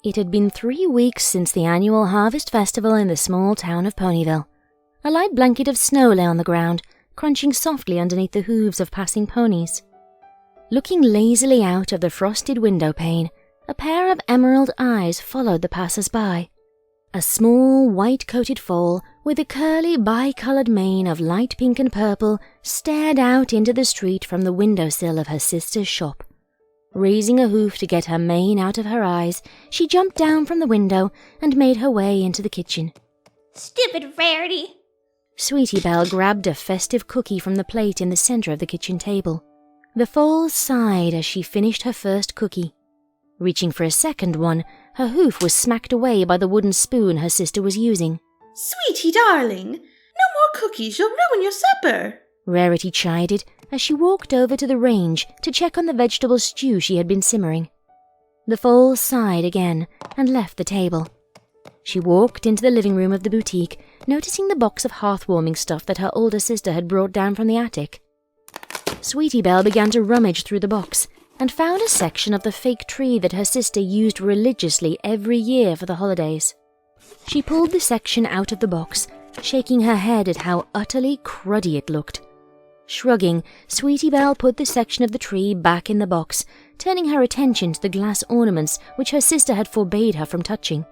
It had been 3 weeks since the annual harvest festival in the small town of Ponyville. A light blanket of snow lay on the ground, crunching softly underneath the hooves of passing ponies. Looking lazily out of the frosted window pane, a pair of emerald eyes followed the passers-by. A small, white-coated foal with a curly, bi-coloured mane of light pink and purple stared out into the street from the windowsill of her sister's shop. Raising a hoof to get her mane out of her eyes, she jumped down from the window and made her way into the kitchen. Stupid Rarity! Sweetie Belle grabbed a festive cookie from the plate in the center of the kitchen table. The foal sighed as she finished her first cookie. Reaching for a second one, her hoof was smacked away by the wooden spoon her sister was using. Sweetie darling, no more cookies, you'll ruin your supper, Rarity chided as she walked over to the range to check on the vegetable stew she had been simmering. The foal sighed again and left the table. She walked into the living room of the boutique, noticing the box of hearth-warming stuff that her older sister had brought down from the attic. Sweetie Belle began to rummage through the box and found a section of the fake tree that her sister used religiously every year for the holidays. She pulled the section out of the box, shaking her head at how utterly cruddy it looked. Shrugging, Sweetie Belle put the section of the tree back in the box, turning her attention to the glass ornaments which her sister had forbade her from touching.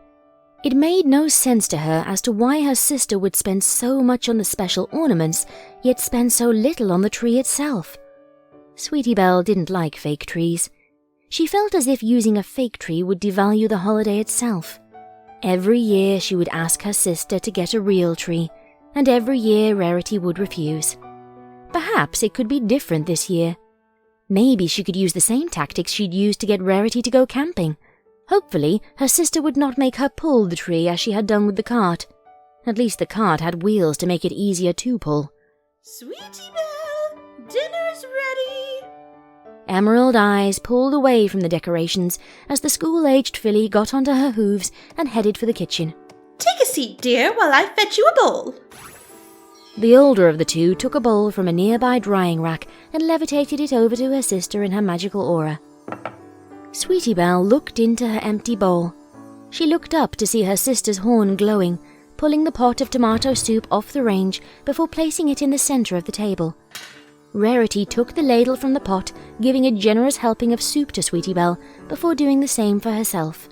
It made no sense to her as to why her sister would spend so much on the special ornaments, yet spend so little on the tree itself. Sweetie Belle didn't like fake trees. She felt as if using a fake tree would devalue the holiday itself. Every year she would ask her sister to get a real tree, and every year Rarity would refuse. Perhaps it could be different this year. Maybe she could use the same tactics she'd used to get Rarity to go camping. Hopefully, her sister would not make her pull the tree as she had done with the cart. At least the cart had wheels to make it easier to pull. Sweetie Belle, dinner's ready. Emerald eyes pulled away from the decorations as the school-aged filly got onto her hooves and headed for the kitchen. Take a seat, dear, while I fetch you a bowl. The older of the two took a bowl from a nearby drying rack and levitated it over to her sister in her magical aura. Sweetie Belle looked into her empty bowl. She looked up to see her sister's horn glowing, pulling the pot of tomato soup off the range before placing it in the center of the table. Rarity took the ladle from the pot, giving a generous helping of soup to Sweetie Belle before doing the same for herself.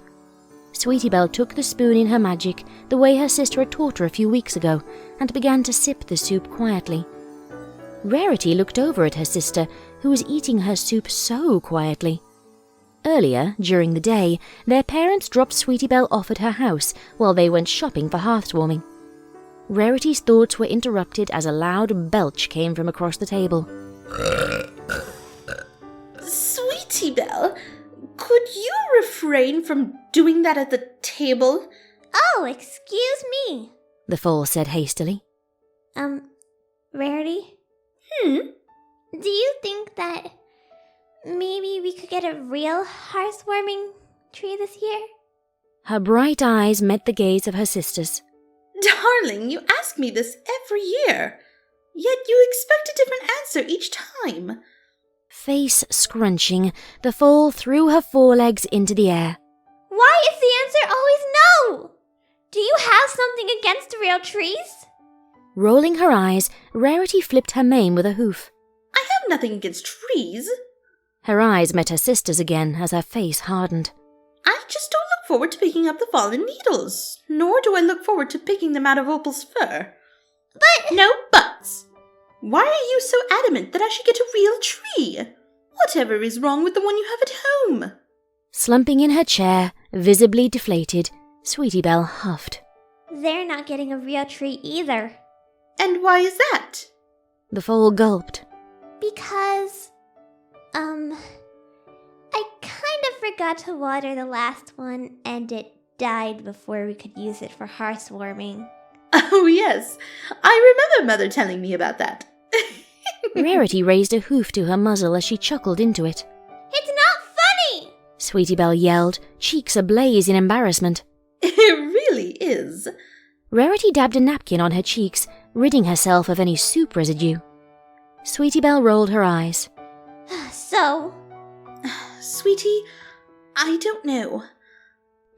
Sweetie Belle took the spoon in her magic, the way her sister had taught her a few weeks ago, and began to sip the soup quietly. Rarity looked over at her sister, who was eating her soup so quietly. Earlier, during the day, their parents dropped Sweetie Belle off at her house while they went shopping for hearth-warming. Rarity's thoughts were interrupted as a loud belch came from across the table. Sweetie Belle, could you refrain from doing that at the table? Oh, excuse me. The foal said hastily. Rarity? Do you think that maybe we could get a real hearth-warming tree this year? Her bright eyes met the gaze of her sister's. Darling, you ask me this every year, yet you expect a different answer each time. Face scrunching, the foal threw her forelegs into the air. Why is the answer always no? Do you have something against real trees? Rolling her eyes, Rarity flipped her mane with a hoof. I have nothing against trees. Her eyes met her sister's again as her face hardened. I just don't look forward to picking up the fallen needles, nor do I look forward to picking them out of Opal's fur. But no buts. Why are you so adamant that I should get a real tree? Whatever is wrong with the one you have at home? Slumping in her chair, visibly deflated, Sweetie Belle huffed. They're not getting a real tree either. And why is that? The foal gulped. Because, I kind of forgot to water the last one, and it died before we could use it for hearth-warming. Oh, yes. I remember Mother telling me about that. Rarity raised a hoof to her muzzle as she chuckled into it. It's not funny! Sweetie Belle yelled, cheeks ablaze in embarrassment. It really is. Rarity dabbed a napkin on her cheeks, ridding herself of any soup residue. Sweetie Belle rolled her eyes. So? Sweetie, I don't know.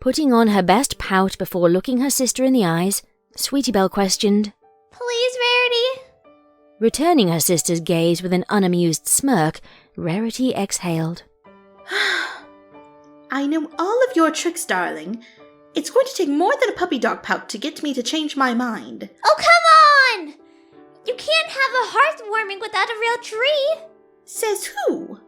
Putting on her best pout before looking her sister in the eyes, Sweetie Belle questioned, Please, Rarity? Returning her sister's gaze with an unamused smirk, Rarity exhaled. I know all of your tricks, darling. It's going to take more than a puppy dog pout to get me to change my mind. Oh, come on! You can't have a hearthwarming without a real tree. Says who?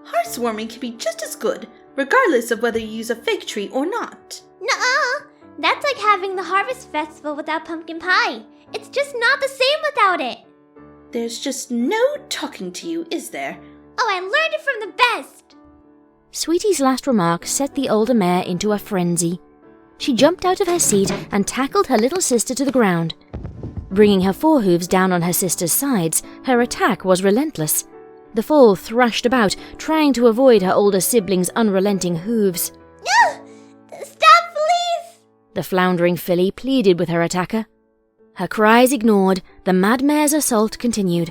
Hearthwarming can be just as good, regardless of whether you use a fake tree or not. Nuh-uh. That's like having the Harvest Festival without pumpkin pie. It's just not the same without it. There's just no talking to you, is there? Oh, I learned it from the best. Sweetie's last remark set the older mare into a frenzy. She jumped out of her seat and tackled her little sister to the ground. Bringing her forehooves down on her sister's sides, her attack was relentless. The foal thrashed about, trying to avoid her older sibling's unrelenting hooves. No! Stop, please! The floundering filly pleaded with her attacker. Her cries ignored, the mad mare's assault continued.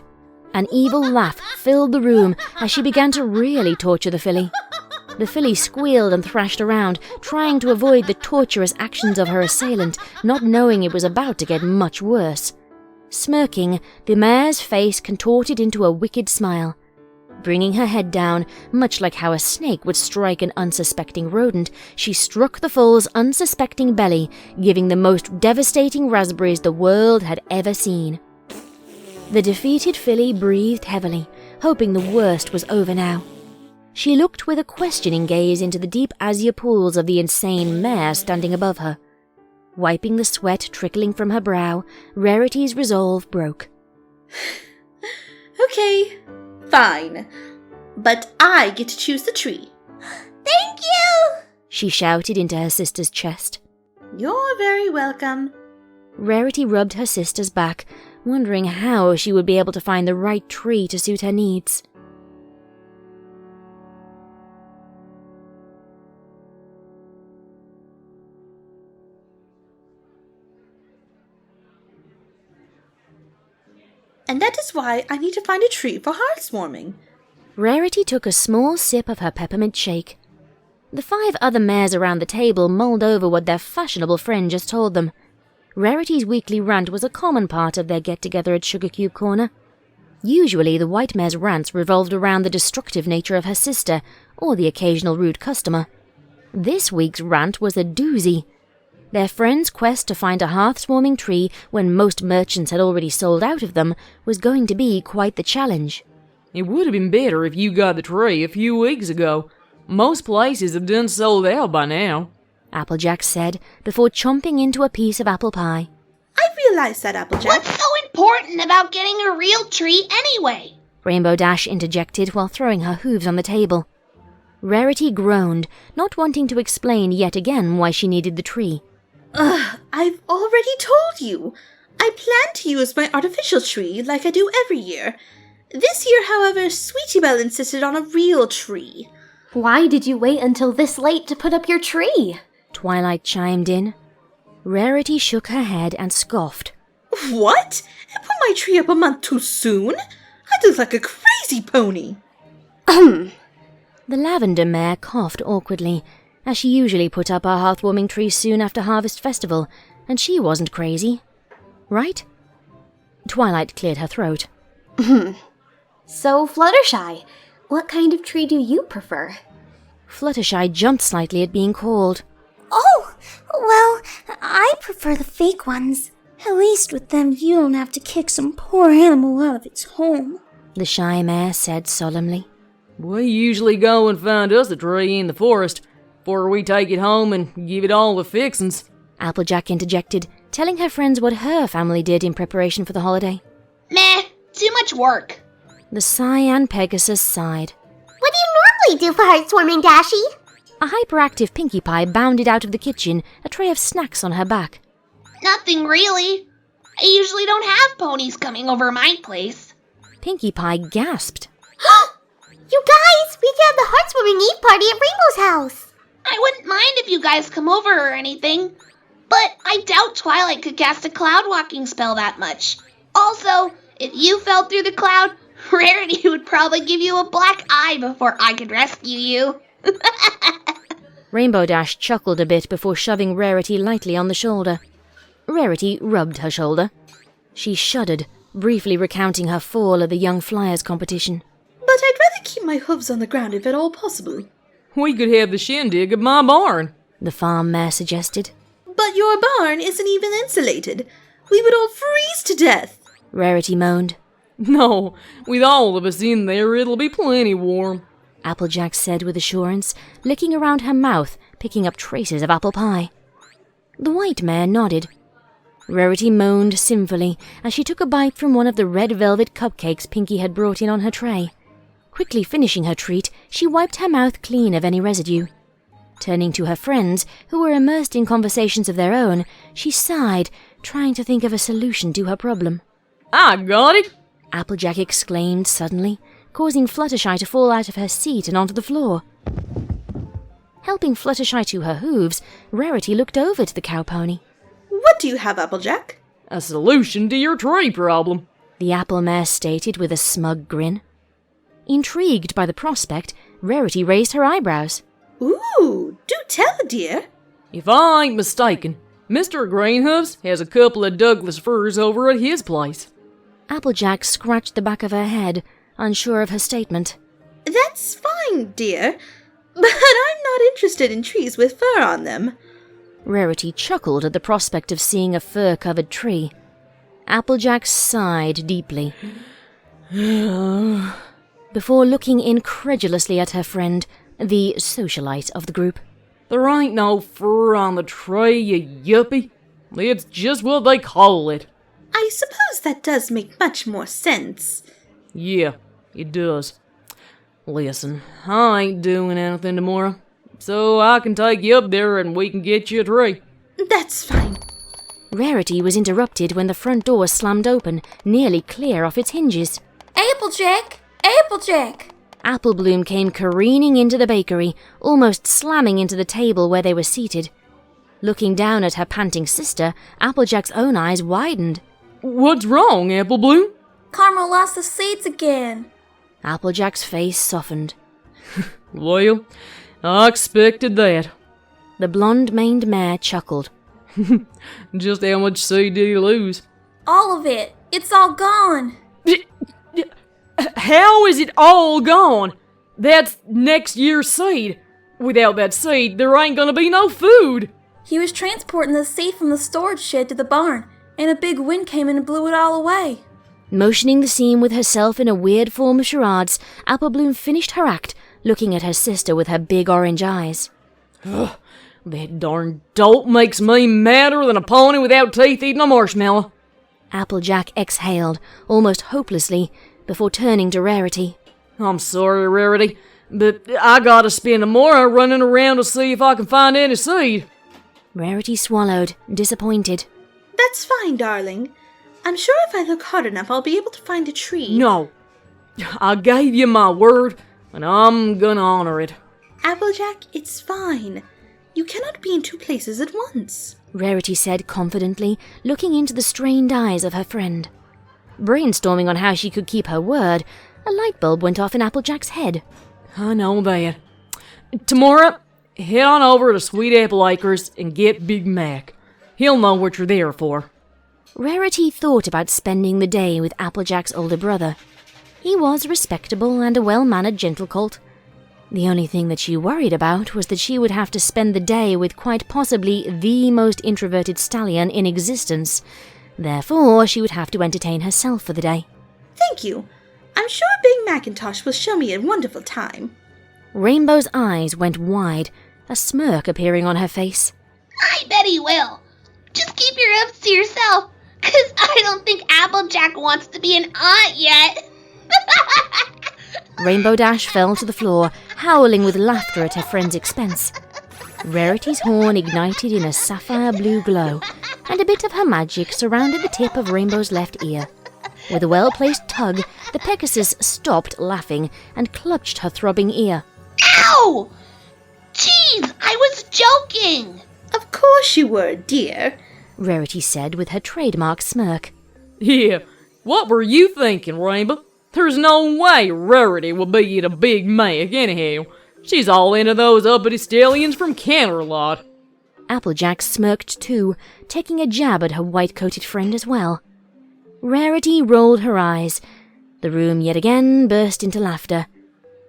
An evil laugh filled the room as she began to really torture the filly. The filly squealed and thrashed around, trying to avoid the torturous actions of her assailant, not knowing it was about to get much worse. Smirking, the mare's face contorted into a wicked smile. Bringing her head down, much like how a snake would strike an unsuspecting rodent, she struck the foal's unsuspecting belly, giving the most devastating raspberries the world had ever seen. The defeated filly breathed heavily, hoping the worst was over now. She looked with a questioning gaze into the deep azure pools of the insane mare standing above her. Wiping the sweat trickling from her brow, Rarity's resolve broke. Okay, fine. But I get to choose the tree. Thank you! She shouted into her sister's chest. You're very welcome. Rarity rubbed her sister's back, wondering how she would be able to find the right tree to suit her needs. And that is why I need to find a tree for hearthwarming. Rarity took a small sip of her peppermint shake. The 5 other mares around the table mulled over what their fashionable friend just told them. Rarity's weekly rant was a common part of their get-together at Sugar Cube Corner. Usually, the white mare's rants revolved around the destructive nature of her sister, or the occasional rude customer. This week's rant was a doozy. Their friend's quest to find a hearth-warming tree when most merchants had already sold out of them was going to be quite the challenge. It would have been better if you got the tree a few weeks ago. Most places have done sold out by now, Applejack said before chomping into a piece of apple pie. I realize that, Applejack. What's so important about getting a real tree anyway? Rainbow Dash interjected while throwing her hooves on the table. Rarity groaned, not wanting to explain yet again why she needed the tree. I've already told you. I plan to use my artificial tree like I do every year. This year, however, Sweetie Belle insisted on a real tree. Why did you wait until this late to put up your tree? Twilight chimed in. Rarity shook her head and scoffed. What? I put my tree up a month too soon? I look like a crazy pony. The lavender mare coughed awkwardly, as she usually put up her hearthwarming tree soon after Harvest Festival, and she wasn't crazy. Right? Twilight cleared her throat. So, Fluttershy, what kind of tree do you prefer? Fluttershy jumped slightly at being called. Oh, well, I prefer the fake ones. At least with them, you don't have to kick some poor animal out of its home, The shy mare said solemnly. We usually go and find us a tree in the forest before we take it home and give it all the fixins. Applejack interjected, telling her friends what her family did in preparation for the holiday. Meh, too much work. The Cyan Pegasus sighed. What do you normally do for hearthwarming, Dashie? A hyperactive Pinkie Pie bounded out of the kitchen, a tray of snacks on her back. Nothing really. I usually don't have ponies coming over my place. Pinkie Pie gasped. You guys, we can have the hearthwarming Eve party at Rainbow's house. I wouldn't mind if you guys come over or anything, but I doubt Twilight could cast a cloud walking spell that much. Also, if you fell through the cloud, Rarity would probably give you a black eye before I could rescue you. Rainbow Dash chuckled a bit before shoving Rarity lightly on the shoulder. Rarity rubbed her shoulder. She shuddered, briefly recounting her fall at the Young Flyers competition. But I'd rather keep my hooves on the ground if at all possible. We could have the shindig at my barn. The farm mare suggested. But your barn isn't even insulated. We would all freeze to death. Rarity moaned. No, with all of us in there, it'll be plenty warm. Applejack said with assurance, licking around her mouth, picking up traces of apple pie. The white mare nodded. Rarity moaned sinfully as she took a bite from one of the red velvet cupcakes Pinky had brought in on her tray. Quickly finishing her treat, she wiped her mouth clean of any residue. Turning to her friends, who were immersed in conversations of their own, she sighed, trying to think of a solution to her problem. I got it! Applejack exclaimed suddenly, causing Fluttershy to fall out of her seat and onto the floor. Helping Fluttershy to her hooves, Rarity looked over to the cowpony. What do you have, Applejack? A solution to your tree problem. The apple mare stated with a smug grin. Intrigued by the prospect, Rarity raised her eyebrows. Ooh, do tell, dear. If I ain't mistaken, Mr. Greenhoofs has a couple of Douglas firs over at his place. Applejack scratched the back of her head, unsure of her statement. That's fine, dear. But I'm not interested in trees with fur on them. Rarity chuckled at the prospect of seeing a fur-covered tree. Applejack sighed deeply. Before looking incredulously at her friend, the socialite of the group. There ain't no fur on the tree, you yuppie. It's just what they call it. I suppose that does make much more sense. Yeah, it does. Listen, I ain't doing anything tomorrow, so I can take you up there and we can get you a tree. That's fine. Rarity was interrupted when the front door slammed open, nearly clear off its hinges. Applejack! Applejack! Apple Bloom came careening into the bakery, almost slamming into the table where they were seated. Looking down at her panting sister, Applejack's own eyes widened. What's wrong, Apple Bloom? Karma lost the seeds again. Applejack's face softened. Well, I expected that. The blonde-maned mare chuckled. Just how much seed did he lose? All of it. It's all gone. How is it all gone? That's next year's seed. Without that seed, there ain't gonna be no food. He was transporting the seed from the storage shed to the barn, and a big wind came in and blew it all away. Motioning the scene with herself in a weird form of charades, Apple Bloom finished her act, looking at her sister with her big orange eyes. Ugh, that darn dolt makes me madder than a pony without teeth eating a marshmallow. Applejack exhaled, almost hopelessly, before turning to Rarity. I'm sorry, Rarity, but I gotta spend tomorrow running around to see if I can find any seed. Rarity swallowed, disappointed. That's fine, darling. I'm sure if I look hard enough, I'll be able to find a tree. No. I gave you my word, and I'm gonna honor it. Applejack, it's fine. You cannot be in two places at once. Rarity said confidently, looking into the strained eyes of her friend. Brainstorming on how she could keep her word, a light bulb went off in Applejack's head. I know that. Tomorrow, head on over to Sweet Apple Acres and get Big Mac. He'll know what you're there for. Rarity thought about spending the day with Applejack's older brother. He was respectable and a well-mannered gentle colt. The only thing that she worried about was that she would have to spend the day with quite possibly the most introverted stallion in existence. Therefore, she would have to entertain herself for the day. Thank you. I'm sure Big Macintosh will show me a wonderful time. Rainbow's eyes went wide, a smirk appearing on her face. I bet he will. Just keep your hopes to yourself, 'cause I don't think Applejack wants to be an aunt yet. Rainbow Dash fell to the floor, howling with laughter at her friend's expense. Rarity's horn ignited in a sapphire blue glow, and a bit of her magic surrounded the tip of Rainbow's left ear. With a well-placed tug, the Pegasus stopped laughing and clutched her throbbing ear. Ow! Jeez, I was joking! Of course you were, dear. Rarity said with her trademark smirk. Yeah, what were you thinking, Rainbow? There's no way Rarity will be at a Big Mac anyhow. She's all into those uppity stallions from Canterlot. Applejack smirked too, taking a jab at her white-coated friend as well. Rarity rolled her eyes. The room yet again burst into laughter.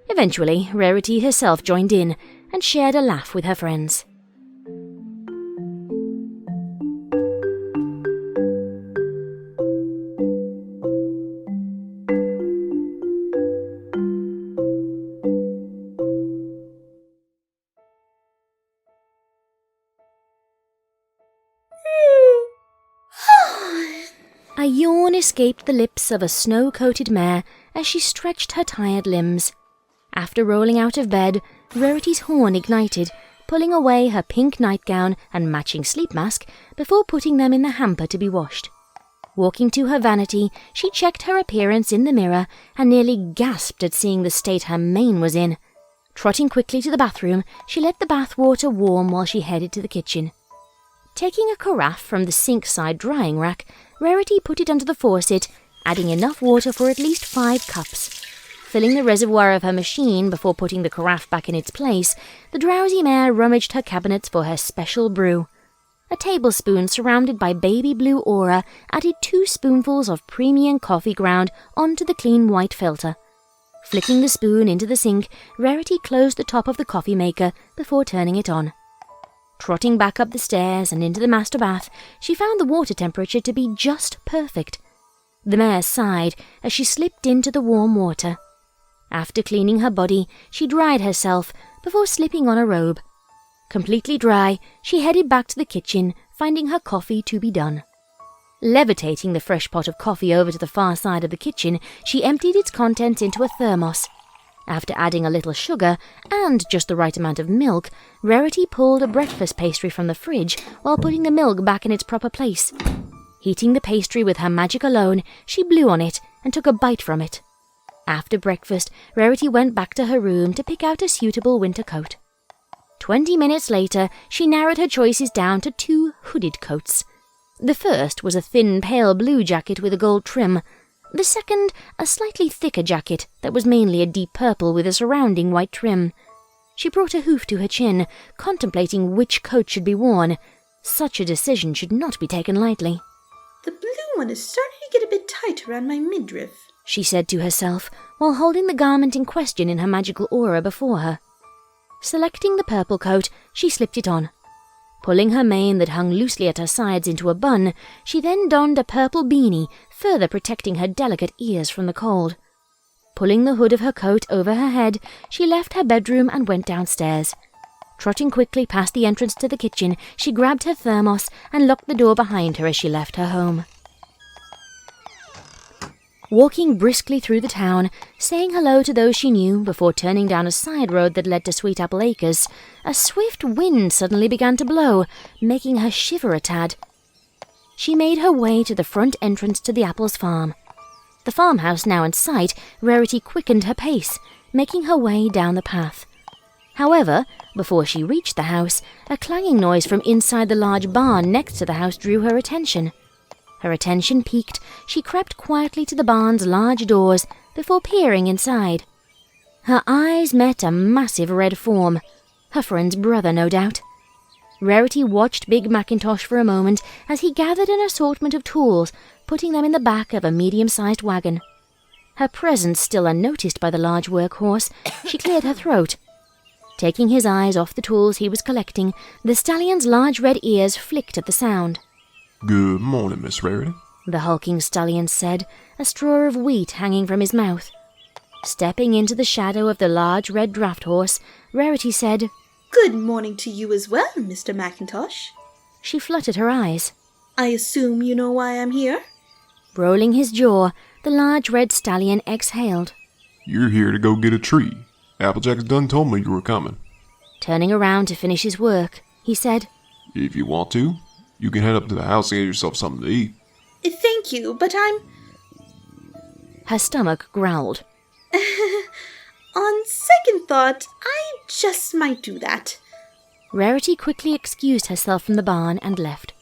Eventually, Rarity herself joined in and shared a laugh with her friends. A yawn escaped the lips of a snow-coated mare as she stretched her tired limbs. After rolling out of bed, Rarity's horn ignited, pulling away her pink nightgown and matching sleep mask before putting them in the hamper to be washed. Walking to her vanity, she checked her appearance in the mirror and nearly gasped at seeing the state her mane was in. Trotting quickly to the bathroom, she let the bath water warm while she headed to the kitchen. Taking a carafe from the sink-side drying rack, Rarity put it under the faucet, adding enough water for at least 5 cups. Filling the reservoir of her machine before putting the carafe back in its place, the drowsy mare rummaged her cabinets for her special brew. A tablespoon surrounded by baby blue aura added 2 spoonfuls of premium coffee ground onto the clean white filter. Flicking the spoon into the sink, Rarity closed the top of the coffee maker before turning it on. Trotting back up the stairs and into the master bath, she found the water temperature to be just perfect. The mare sighed as she slipped into the warm water. After cleaning her body, she dried herself before slipping on a robe. Completely dry, she headed back to the kitchen, finding her coffee to be done. Levitating the fresh pot of coffee over to the far side of the kitchen, she emptied its contents into a thermos. After adding a little sugar and just the right amount of milk, Rarity pulled a breakfast pastry from the fridge while putting the milk back in its proper place. Heating the pastry with her magic alone, she blew on it and took a bite from it. After breakfast, Rarity went back to her room to pick out a suitable winter coat. 20 minutes later, she narrowed her choices down to 2 hooded coats. The first was a thin pale blue jacket with a gold trim. The second, a slightly thicker jacket that was mainly a deep purple with a surrounding white trim. She brought a hoof to her chin, contemplating which coat should be worn. Such a decision should not be taken lightly. The blue one is starting to get a bit tight around my midriff, she said to herself, while holding the garment in question in her magical aura before her. Selecting the purple coat, she slipped it on. Pulling her mane that hung loosely at her sides into a bun, she then donned a purple beanie, further protecting her delicate ears from the cold. Pulling the hood of her coat over her head, she left her bedroom and went downstairs. Trotting quickly past the entrance to the kitchen, she grabbed her thermos and locked the door behind her as she left her home. Walking briskly through the town, saying hello to those she knew before turning down a side road that led to Sweet Apple Acres, a swift wind suddenly began to blow, making her shiver a tad. She made her way to the front entrance to the Apples farm. The farmhouse now in sight, Rarity quickened her pace, making her way down the path. However, before she reached the house, a clanging noise from inside the large barn next to the house drew her attention. Her attention piqued, she crept quietly to the barn's large doors before peering inside. Her eyes met a massive red form. Her friend's brother, no doubt. Rarity watched Big Macintosh for a moment as he gathered an assortment of tools, putting them in the back of a medium-sized wagon. Her presence still unnoticed by the large workhorse, she cleared her throat. Taking his eyes off the tools he was collecting, the stallion's large red ears flicked at the sound. "Good morning, Miss Rarity," the hulking stallion said, a straw of wheat hanging from his mouth. Stepping into the shadow of the large red draft horse, Rarity said, "Good morning to you as well, Mr. Macintosh." She fluttered her eyes. "I assume you know why I'm here?" Rolling his jaw, the large red stallion exhaled. "You're here to go get a tree. Applejack's done told me you were coming." Turning around to finish his work, he said, "If you want to, you can head up to the house and get yourself something to eat." "Thank you, but I'm..." Her stomach growled. "On second thought, I just might do that." Rarity quickly excused herself from the barn and left.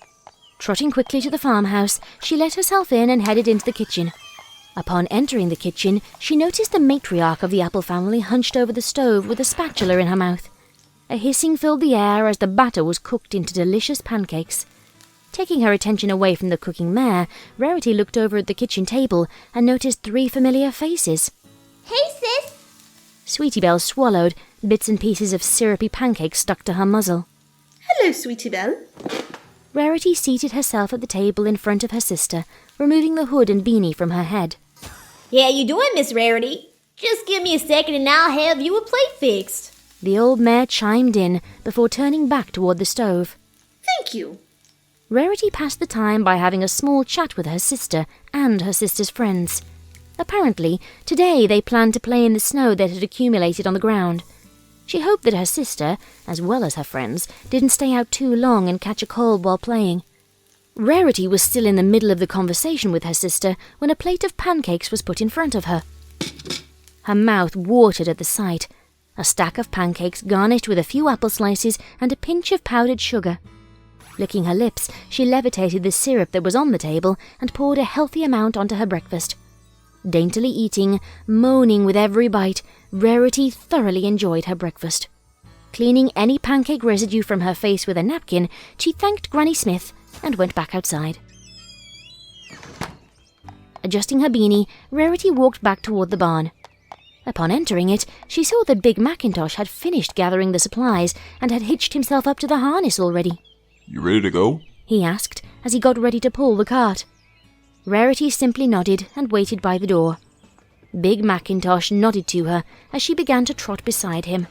Trotting quickly to the farmhouse, she let herself in and headed into the kitchen. Upon entering the kitchen, she noticed the matriarch of the Apple family hunched over the stove with a spatula in her mouth. A hissing filled the air as the batter was cooked into delicious pancakes. Taking her attention away from the cooking mare, Rarity looked over at the kitchen table and noticed 3 familiar faces. Hey, sis! Sweetie Belle swallowed, bits and pieces of syrupy pancakes stuck to her muzzle. Hello, Sweetie Belle. Rarity seated herself at the table in front of her sister, removing the hood and beanie from her head. Yeah, you doing, Miss Rarity? Just give me a second and I'll have you a plate fixed. The old mare chimed in before turning back toward the stove. Thank you. Rarity passed the time by having a small chat with her sister and her sister's friends. Apparently, today they planned to play in the snow that had accumulated on the ground. She hoped that her sister, as well as her friends, didn't stay out too long and catch a cold while playing. Rarity was still in the middle of the conversation with her sister when a plate of pancakes was put in front of her. Her mouth watered at the sight. A stack of pancakes garnished with a few apple slices and a pinch of powdered sugar. Licking her lips, she levitated the syrup that was on the table and poured a healthy amount onto her breakfast. Daintily eating, moaning with every bite, Rarity thoroughly enjoyed her breakfast. Cleaning any pancake residue from her face with a napkin, she thanked Granny Smith and went back outside. Adjusting her beanie, Rarity walked back toward the barn. Upon entering it, she saw that Big Macintosh had finished gathering the supplies and had hitched himself up to the harness already. You ready to go? He asked as he got ready to pull the cart. Rarity simply nodded and waited by the door. Big Macintosh nodded to her as she began to trot beside him.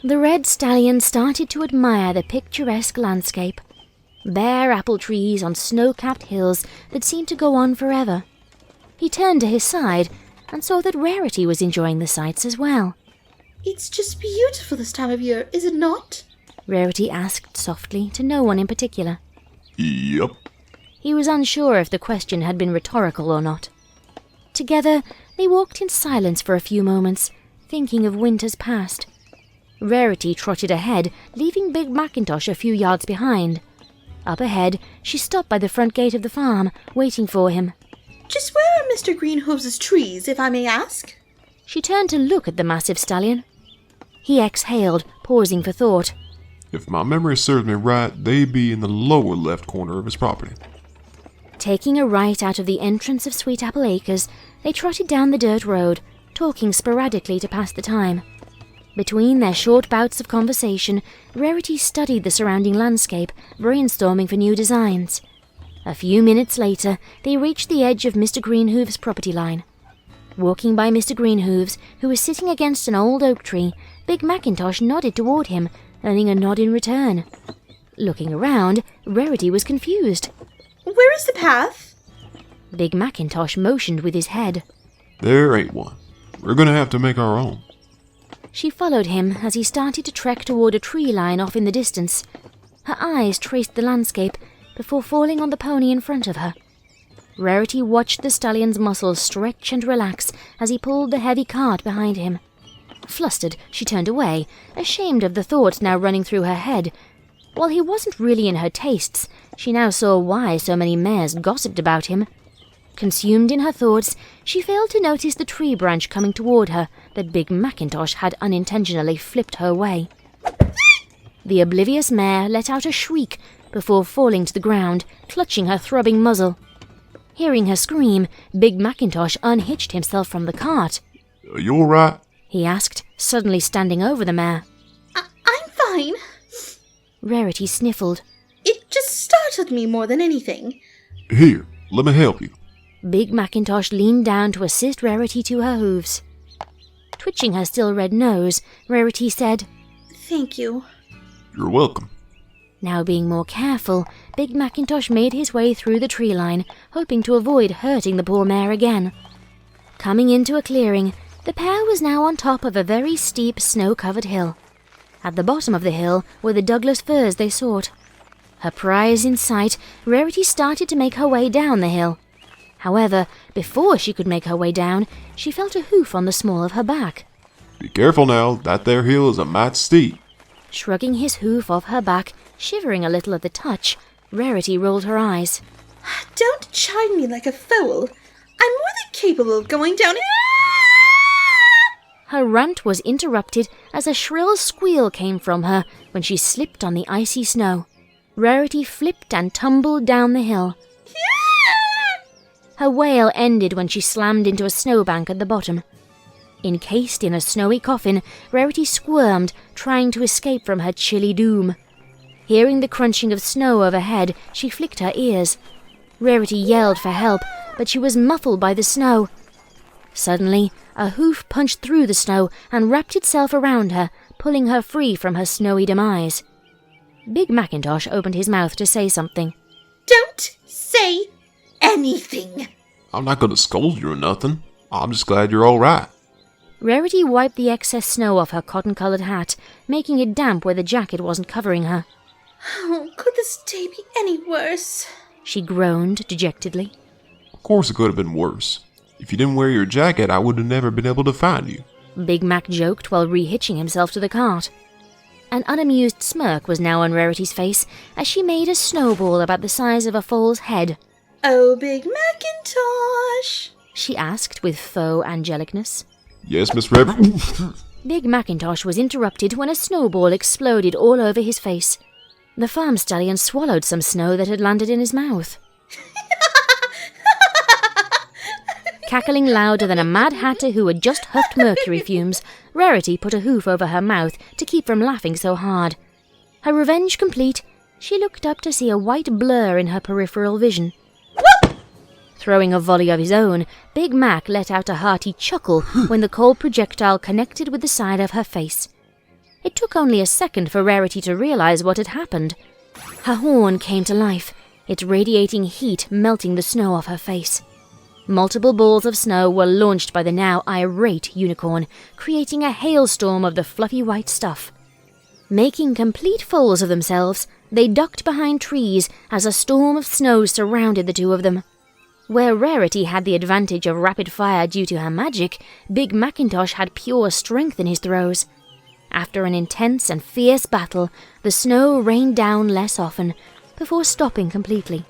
The red stallion started to admire the picturesque landscape. Bare apple trees on snow-capped hills that seemed to go on forever. He turned to his side and saw that Rarity was enjoying the sights as well. It's just beautiful this time of year, is it not? Rarity asked softly to no one in particular. Yep. He was unsure if the question had been rhetorical or not. Together, they walked in silence for a few moments, thinking of winters past. Rarity trotted ahead, leaving Big Macintosh a few yards behind. Up ahead, she stopped by the front gate of the farm, waiting for him. Just where are Mr. Greenhooves' trees, if I may ask? She turned to look at the massive stallion. He exhaled, pausing for thought. If my memory serves me right, they be in the lower left corner of his property. Taking a right out of the entrance of Sweet Apple Acres, they trotted down the dirt road, talking sporadically to pass the time. Between their short bouts of conversation, Rarity studied the surrounding landscape, brainstorming for new designs. A few minutes later, they reached the edge of Mr. Greenhooves' property line. Walking by Mr. Greenhooves, who was sitting against an old oak tree, Big Macintosh nodded toward him, earning a nod in return. Looking around, Rarity was confused. Where is the path? Big Macintosh motioned with his head. There ain't one. We're gonna have to make our own. She followed him as he started to trek toward a tree line off in the distance. Her eyes traced the landscape before falling on the pony in front of her. Rarity watched the stallion's muscles stretch and relax as he pulled the heavy cart behind him. Flustered, she turned away, ashamed of the thoughts now running through her head. While he wasn't really in her tastes, she now saw why so many mares gossiped about him. Consumed in her thoughts, she failed to notice the tree branch coming toward her that Big Macintosh had unintentionally flipped her way. The oblivious mare let out a shriek before falling to the ground, clutching her throbbing muzzle. Hearing her scream, Big Macintosh unhitched himself from the cart. You all right? He asked, suddenly standing over the mare. I'm fine. Rarity sniffled. It just startled me more than anything. Here, let me help you. Big Macintosh leaned down to assist Rarity to her hooves. Twitching her still red nose, Rarity said, Thank you. You're welcome. Now being more careful, Big Macintosh made his way through the tree line, hoping to avoid hurting the poor mare again. Coming into a clearing, the pair was now on top of a very steep snow-covered hill. At the bottom of the hill were the Douglas firs they sought. Her prize in sight, Rarity started to make her way down the hill. However, before she could make her way down, she felt a hoof on the small of her back. Be careful now, that there hill is a mite steep. Shrugging his hoof off her back, shivering a little at the touch, Rarity rolled her eyes. Don't chide me like a fool. I'm more than capable of going down. Her rant was interrupted as a shrill squeal came from her when she slipped on the icy snow. Rarity flipped and tumbled down the hill. Her wail ended when she slammed into a snowbank at the bottom. Encased in a snowy coffin, Rarity squirmed, trying to escape from her chilly doom. Hearing the crunching of snow overhead, she flicked her ears. Rarity yelled for help, but she was muffled by the snow. Suddenly, a hoof punched through the snow and wrapped itself around her, pulling her free from her snowy demise. Big Macintosh opened his mouth to say something. Don't say anything. I'm not gonna scold you or nothing. I'm just glad you're all right. Rarity wiped the excess snow off her cotton-colored hat, making it damp where the jacket wasn't covering her. Oh, could this day be any worse? She groaned dejectedly. Of course it could have been worse. If you didn't wear your jacket, I would have never been able to find you. Big Mac joked while rehitching himself to the cart. An unamused smirk was now on Rarity's face as she made a snowball about the size of a foal's head. Oh, Big Macintosh, she asked with faux angelicness. Yes, Miss Rarity. Big Macintosh was interrupted when a snowball exploded all over his face. The farm stallion swallowed some snow that had landed in his mouth. Cackling louder than a mad hatter who had just huffed mercury fumes, Rarity put a hoof over her mouth to keep from laughing so hard. Her revenge complete, she looked up to see a white blur in her peripheral vision. Whoop! Throwing a volley of his own, Big Mac let out a hearty chuckle when the cold projectile connected with the side of her face. It took only a second for Rarity to realize what had happened. Her horn came to life, its radiating heat melting the snow off her face. Multiple balls of snow were launched by the now irate unicorn, creating a hailstorm of the fluffy white stuff. Making complete fools of themselves, they ducked behind trees as a storm of snow surrounded the two of them. Where Rarity had the advantage of rapid fire due to her magic, Big Macintosh had pure strength in his throws. After an intense and fierce battle, the snow rained down less often, before stopping completely.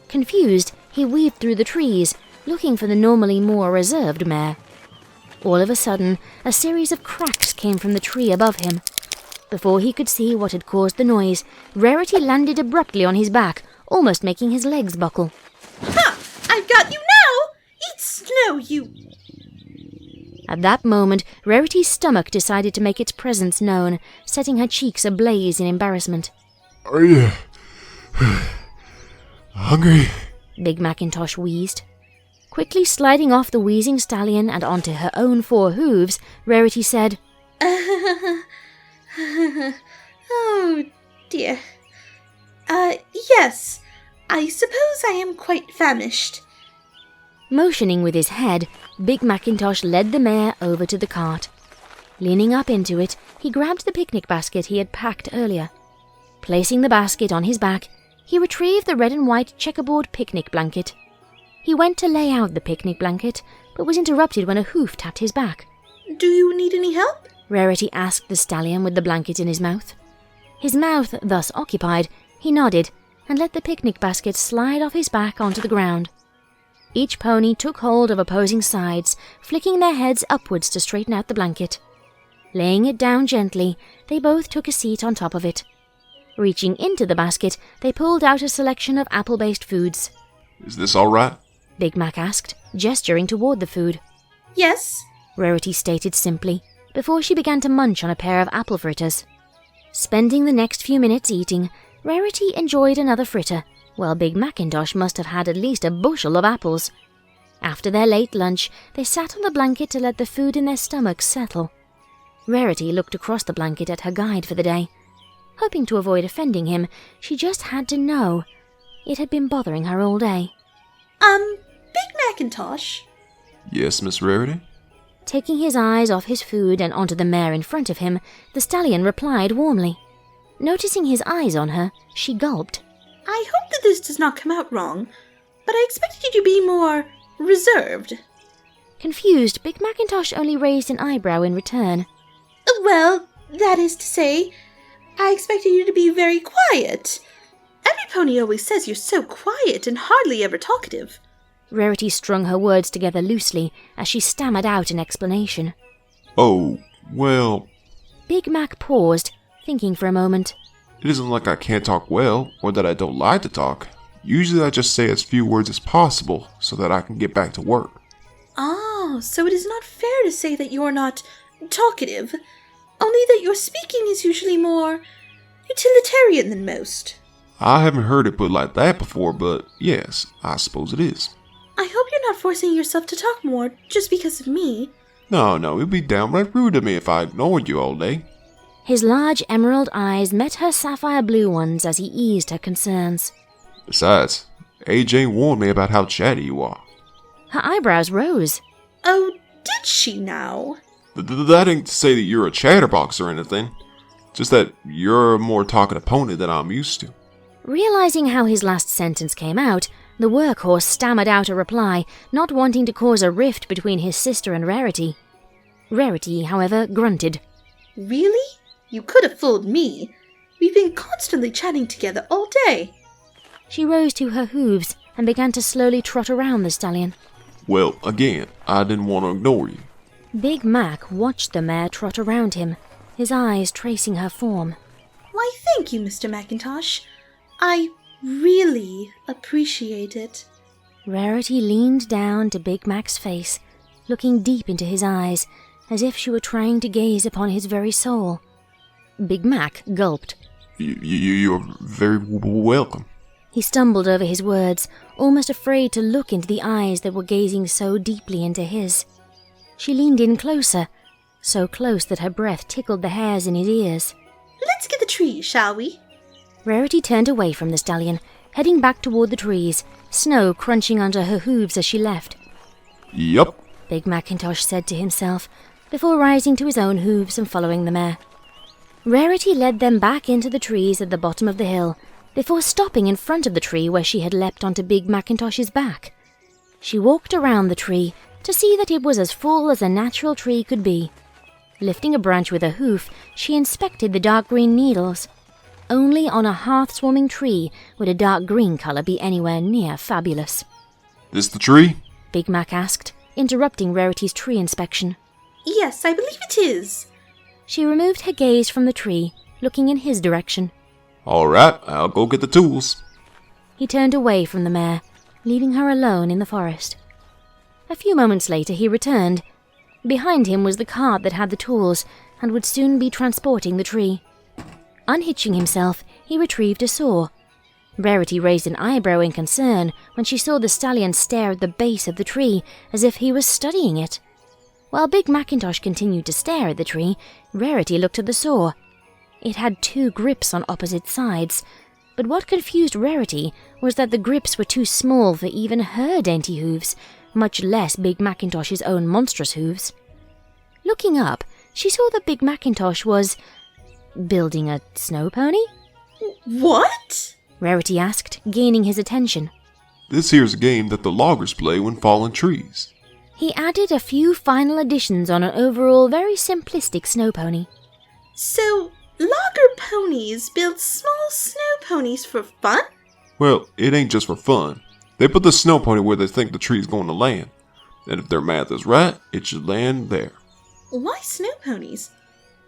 Confused, he weaved through the trees, looking for the normally more reserved mare. All of a sudden, a series of cracks came from the tree above him. Before he could see what had caused the noise, Rarity landed abruptly on his back, almost making his legs buckle. Ha! I've got you now! Eat snow, you... At that moment, Rarity's stomach decided to make its presence known, setting her cheeks ablaze in embarrassment. Are you hungry? Big Macintosh wheezed. Quickly sliding off the wheezing stallion and onto her own 4 hooves, Rarity said, Oh, dear. Yes, I suppose I am quite famished. Motioning with his head, Big Macintosh led the mare over to the cart. Leaning up into it, he grabbed the picnic basket he had packed earlier. Placing the basket on his back, he retrieved the red and white checkerboard picnic blanket. He went to lay out the picnic blanket, but was interrupted when a hoof tapped his back. Do you need any help? Rarity asked the stallion with the blanket in his mouth. His mouth thus occupied, he nodded and let the picnic basket slide off his back onto the ground. Each pony took hold of opposing sides, flicking their heads upwards to straighten out the blanket. Laying it down gently, they both took a seat on top of it. Reaching into the basket, they pulled out a selection of apple-based foods. Is this all right? Big Mac asked, gesturing toward the food. Yes. Rarity stated simply, before she began to munch on a pair of apple fritters. Spending the next few minutes eating, Rarity enjoyed another fritter, while Big Macintosh must have had at least a bushel of apples. After their late lunch, they sat on the blanket to let the food in their stomachs settle. Rarity looked across the blanket at her guide for the day. Hoping to avoid offending him, she just had to know. It had been bothering her all day. Big Macintosh? Yes, Miss Rarity? Taking his eyes off his food and onto the mare in front of him, the stallion replied warmly. Noticing his eyes on her, she gulped. I hope that this does not come out wrong, but I expected you to be more reserved. Confused, Big Macintosh only raised an eyebrow in return. Well, that is to say, I expected you to be very quiet. Every pony always says you're so quiet and hardly ever talkative. Rarity strung her words together loosely as she stammered out an explanation. Oh, well, Big Mac paused, thinking for a moment. it isn't like I can't talk well, or that I don't like to talk. Usually I just say as few words as possible, so that I can get back to work. Oh, so it is not fair to say that you are not talkative, only that your speaking is usually more utilitarian than most. I haven't heard it put like that before, but yes, I suppose it is. I hope you're not forcing yourself to talk more just because of me. No, it'd be downright rude of me if I ignored you all day. His large emerald eyes met her sapphire blue ones as he eased her concerns. Besides, AJ warned me about how chatty you are. Her eyebrows rose. Oh, did she now? That ain't to say that you're a chatterbox or anything. Just that you're a more talkative pony than I'm used to. Realizing how his last sentence came out, the workhorse stammered out a reply, not wanting to cause a rift between his sister and Rarity. Rarity, however, grunted. Really? You could have fooled me. We've been constantly chatting together all day. She rose to her hooves and began to slowly trot around the stallion. Well, again, I didn't want to ignore you. Big Mac watched the mare trot around him, his eyes tracing her form. Why, thank you, Mr. Macintosh. I really appreciate it. Rarity leaned down to Big Mac's face, looking deep into his eyes, as if she were trying to gaze upon his very soul. Big Mac gulped. You're very welcome. He stumbled over his words, almost afraid to look into the eyes that were gazing so deeply into his. She leaned in closer, so close that her breath tickled the hairs in his ears. Let's get the tree, shall we? Rarity turned away from the stallion, heading back toward the trees, snow crunching under her hooves as she left. Yup. Big Macintosh said to himself, before rising to his own hooves and following the mare. Rarity led them back into the trees at the bottom of the hill, before stopping in front of the tree where she had leapt onto Big Macintosh's back. She walked around the tree to see that it was as full as a natural tree could be. Lifting a branch with her hoof, she inspected the dark green needles. Only on a hearth-swarming tree would a dark green color be anywhere near fabulous. This the tree? Big Mac asked, interrupting Rarity's tree inspection. Yes, I believe it is. She removed her gaze from the tree, looking in his direction. All right, I'll go get the tools. He turned away from the mare, leaving her alone in the forest. A few moments later he returned. Behind him was the cart that had the tools and would soon be transporting the tree. Unhitching himself, he retrieved a saw. Rarity raised an eyebrow in concern when she saw the stallion stare at the base of the tree as if he was studying it. While Big Macintosh continued to stare at the tree, Rarity looked at the saw. It had 2 grips on opposite sides, but what confused Rarity was that the grips were too small for even her dainty hooves, much less Big Macintosh's own monstrous hooves. Looking up, she saw that Big Macintosh was building a snow pony? What? Rarity asked, gaining his attention. This here's a game that the loggers play when falling trees. He added a few final additions on an overall very simplistic snow pony. So, logger ponies build small snow ponies for fun? Well, it ain't just for fun. They put the snow pony where they think the tree's going to land. And if their math is right, it should land there. Why snow ponies?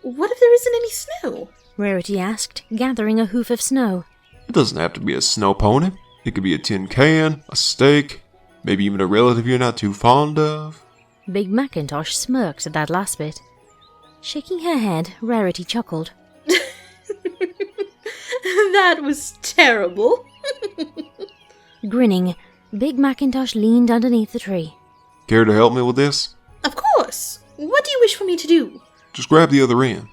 What if there isn't any snow? Rarity asked, gathering a hoof of snow. It doesn't have to be a snow pony. It could be a tin can, a steak, maybe even a relative you're not too fond of. Big Macintosh smirked at that last bit. Shaking her head, Rarity chuckled. That was terrible. Grinning, Big Macintosh leaned underneath the tree. Care to help me with this? Of course. What do you wish for me to do? Just grab the other end.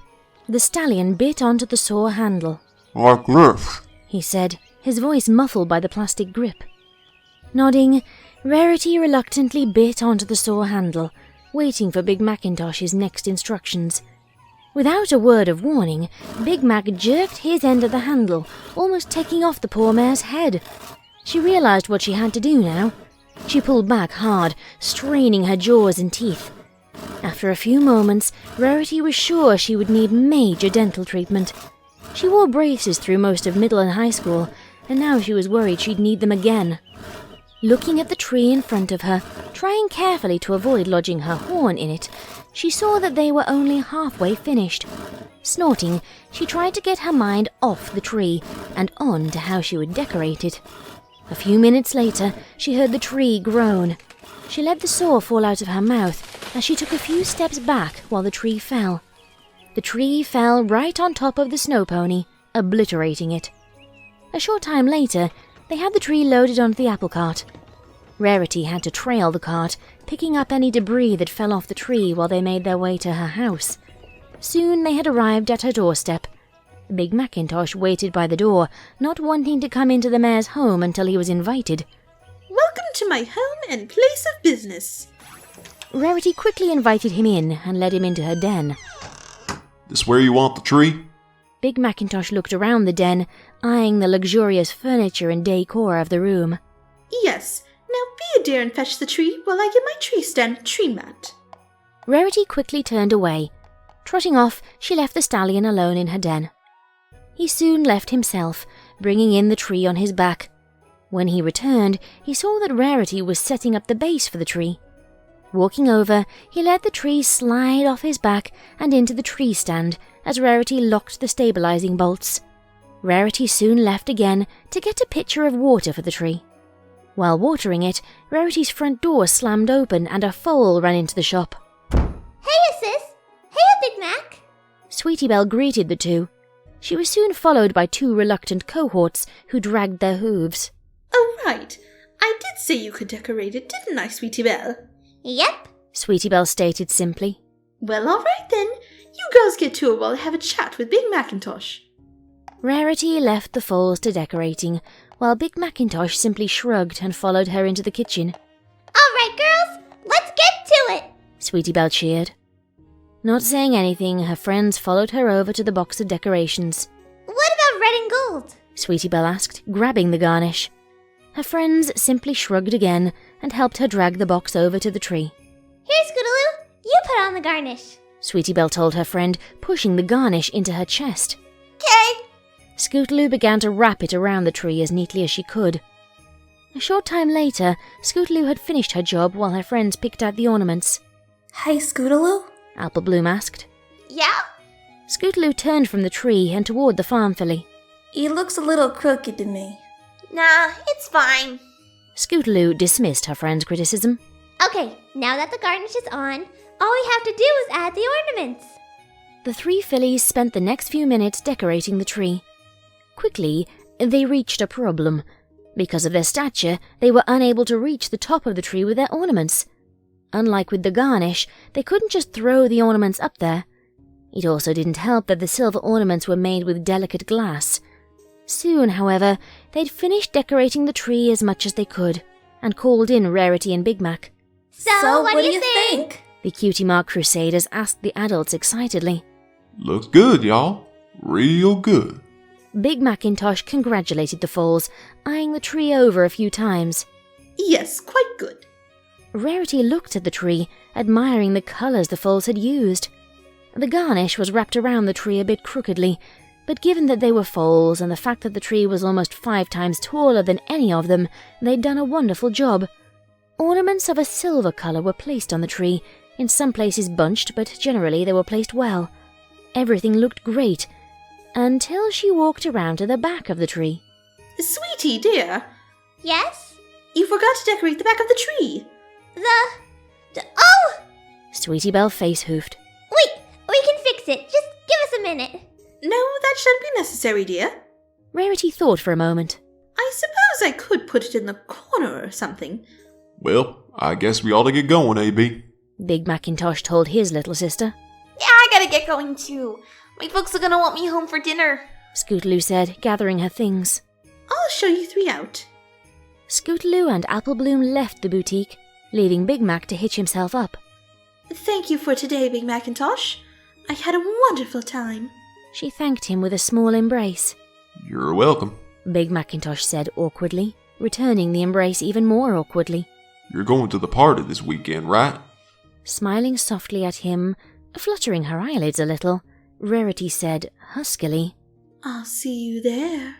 The stallion bit onto the saw handle. Like this, He said, his voice muffled by the plastic grip. Nodding, Rarity reluctantly bit onto the saw handle, waiting for Big Macintosh's next instructions. Without a word of warning, Big Mac jerked his end of the handle, almost taking off the poor mare's head. She realized what she had to do now. She pulled back hard, straining her jaws and teeth. After a few moments, Rarity was sure she would need major dental treatment. She wore braces through most of middle and high school, and now she was worried she'd need them again. Looking at the tree in front of her, trying carefully to avoid lodging her horn in it, she saw that they were only halfway finished. Snorting, she tried to get her mind off the tree and on to how she would decorate it. A few minutes later, she heard the tree groan. She let the saw fall out of her mouth as she took a few steps back while the tree fell. The tree fell right on top of the snow pony, obliterating it. A short time later, they had the tree loaded onto the apple cart. Rarity had to trail the cart, picking up any debris that fell off the tree while they made their way to her house. Soon they had arrived at her doorstep. Big Macintosh waited by the door, not wanting to come into the mayor's home until he was invited. Welcome to my home and place of business. Rarity quickly invited him in and led him into her den. This where you want the tree? Big Macintosh looked around the den, eyeing the luxurious furniture and decor of the room. Yes, now be a dear and fetch the tree while I get my tree stand tree mat. Rarity quickly turned away. Trotting off, she left the stallion alone in her den. He soon left himself, bringing in the tree on his back. When he returned, he saw that Rarity was setting up the base for the tree. Walking over, he let the tree slide off his back and into the tree stand as Rarity locked the stabilizing bolts. Rarity soon left again to get a pitcher of water for the tree. While watering it, Rarity's front door slammed open and a foal ran into the shop. Hey, sis! Hey, Big Mac! Sweetie Belle greeted the two. She was soon followed by two reluctant cohorts who dragged their hooves. Oh, right. I did say you could decorate it, didn't I, Sweetie Belle? Yep. Sweetie Belle stated simply. Well, all right then. You girls get to it while I have a chat with Big Macintosh. Rarity left the foals to decorating, while Big Macintosh simply shrugged and followed her into the kitchen. All right, girls, let's get to it! Sweetie Belle cheered. Not saying anything, her friends followed her over to the box of decorations. What about red and gold? Sweetie Belle asked, grabbing the garnish. Her friends simply shrugged again and helped her drag the box over to the tree. Here, Scootaloo, you put on the garnish. Sweetie Belle told her friend, pushing the garnish into her chest. Okay. Scootaloo began to wrap it around the tree as neatly as she could. A short time later, Scootaloo had finished her job while her friends picked out the ornaments. Hi, Scootaloo. Applebloom asked. Yeah? Scootaloo turned from the tree and toward the farm filly. It looks a little crooked to me. Nah, it's fine. Scootaloo dismissed her friend's criticism. Okay, now that the garnish is on, all we have to do is add the ornaments. The three fillies spent the next few minutes decorating the tree. Quickly, they reached a problem. Because of their stature, they were unable to reach the top of the tree with their ornaments. Unlike with the garnish, they couldn't just throw the ornaments up there. It also didn't help that the silver ornaments were made with delicate glass. Soon, however, they'd finished decorating the tree as much as they could, and called in Rarity and Big Mac. So what do you think? The Cutie Mark Crusaders asked the adults excitedly. Looks good, y'all. Real good. Big Macintosh congratulated the foals, eyeing the tree over a few times. Yes, quite good. Rarity looked at the tree, admiring the colours the foals had used. The garnish was wrapped around the tree a bit crookedly, but given that they were foals and the fact that the tree was almost 5 times taller than any of them, they'd done a wonderful job. Ornaments of a silver colour were placed on the tree, in some places bunched, but generally they were placed well. Everything looked great, until she walked around to the back of the tree. Sweetie, dear, Yes? you forgot to decorate the back of the tree. Oh! Sweetie Belle face-hoofed. Wait, we can fix it. Just give us a minute. No, that shouldn't be necessary, dear. Rarity thought for a moment. I suppose I could put it in the corner or something. Well, I guess we ought to get going, A.B. Big Macintosh told his little sister. Yeah, I gotta get going too. My folks are gonna want me home for dinner. Scootaloo said, gathering her things. I'll show you 3 out. Scootaloo and Applebloom left the boutique, leaving Big Mac to hitch himself up. Thank you for today, Big Macintosh. I had a wonderful time. She thanked him with a small embrace. You're welcome. Big Macintosh said awkwardly, returning the embrace even more awkwardly. You're going to the party this weekend, right? Smiling softly at him, fluttering her eyelids a little, Rarity said huskily, I'll see you there.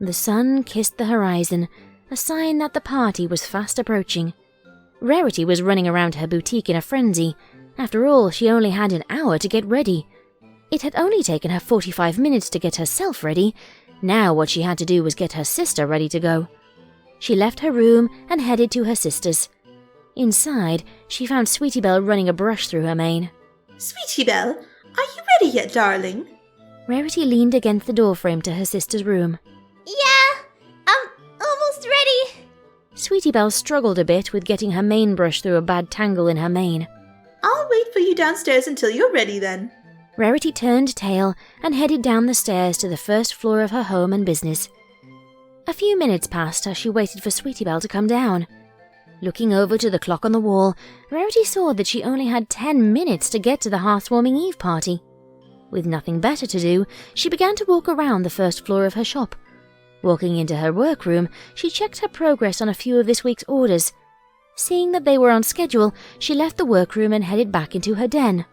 The sun kissed the horizon, a sign that the party was fast approaching. Rarity was running around her boutique in a frenzy. After all, she only had an hour to get ready. It had only taken her 45 minutes to get herself ready. Now what she had to do was get her sister ready to go. She left her room and headed to her sister's. Inside, she found Sweetie Belle running a brush through her mane. Sweetie Belle, are you ready yet, darling? Rarity leaned against the doorframe to her sister's room. Yeah, I'm almost ready. Sweetie Belle struggled a bit with getting her mane brush through a bad tangle in her mane. I'll wait for you downstairs until you're ready then. Rarity turned tail and headed down the stairs to the first floor of her home and business. A few minutes passed as she waited for Sweetie Belle to come down. Looking over to the clock on the wall, Rarity saw that she only had 10 minutes to get to the Hearthwarming Eve party. With nothing better to do, she began to walk around the first floor of her shop. Walking into her workroom, she checked her progress on a few of this week's orders. Seeing that they were on schedule, she left the workroom and headed back into her den.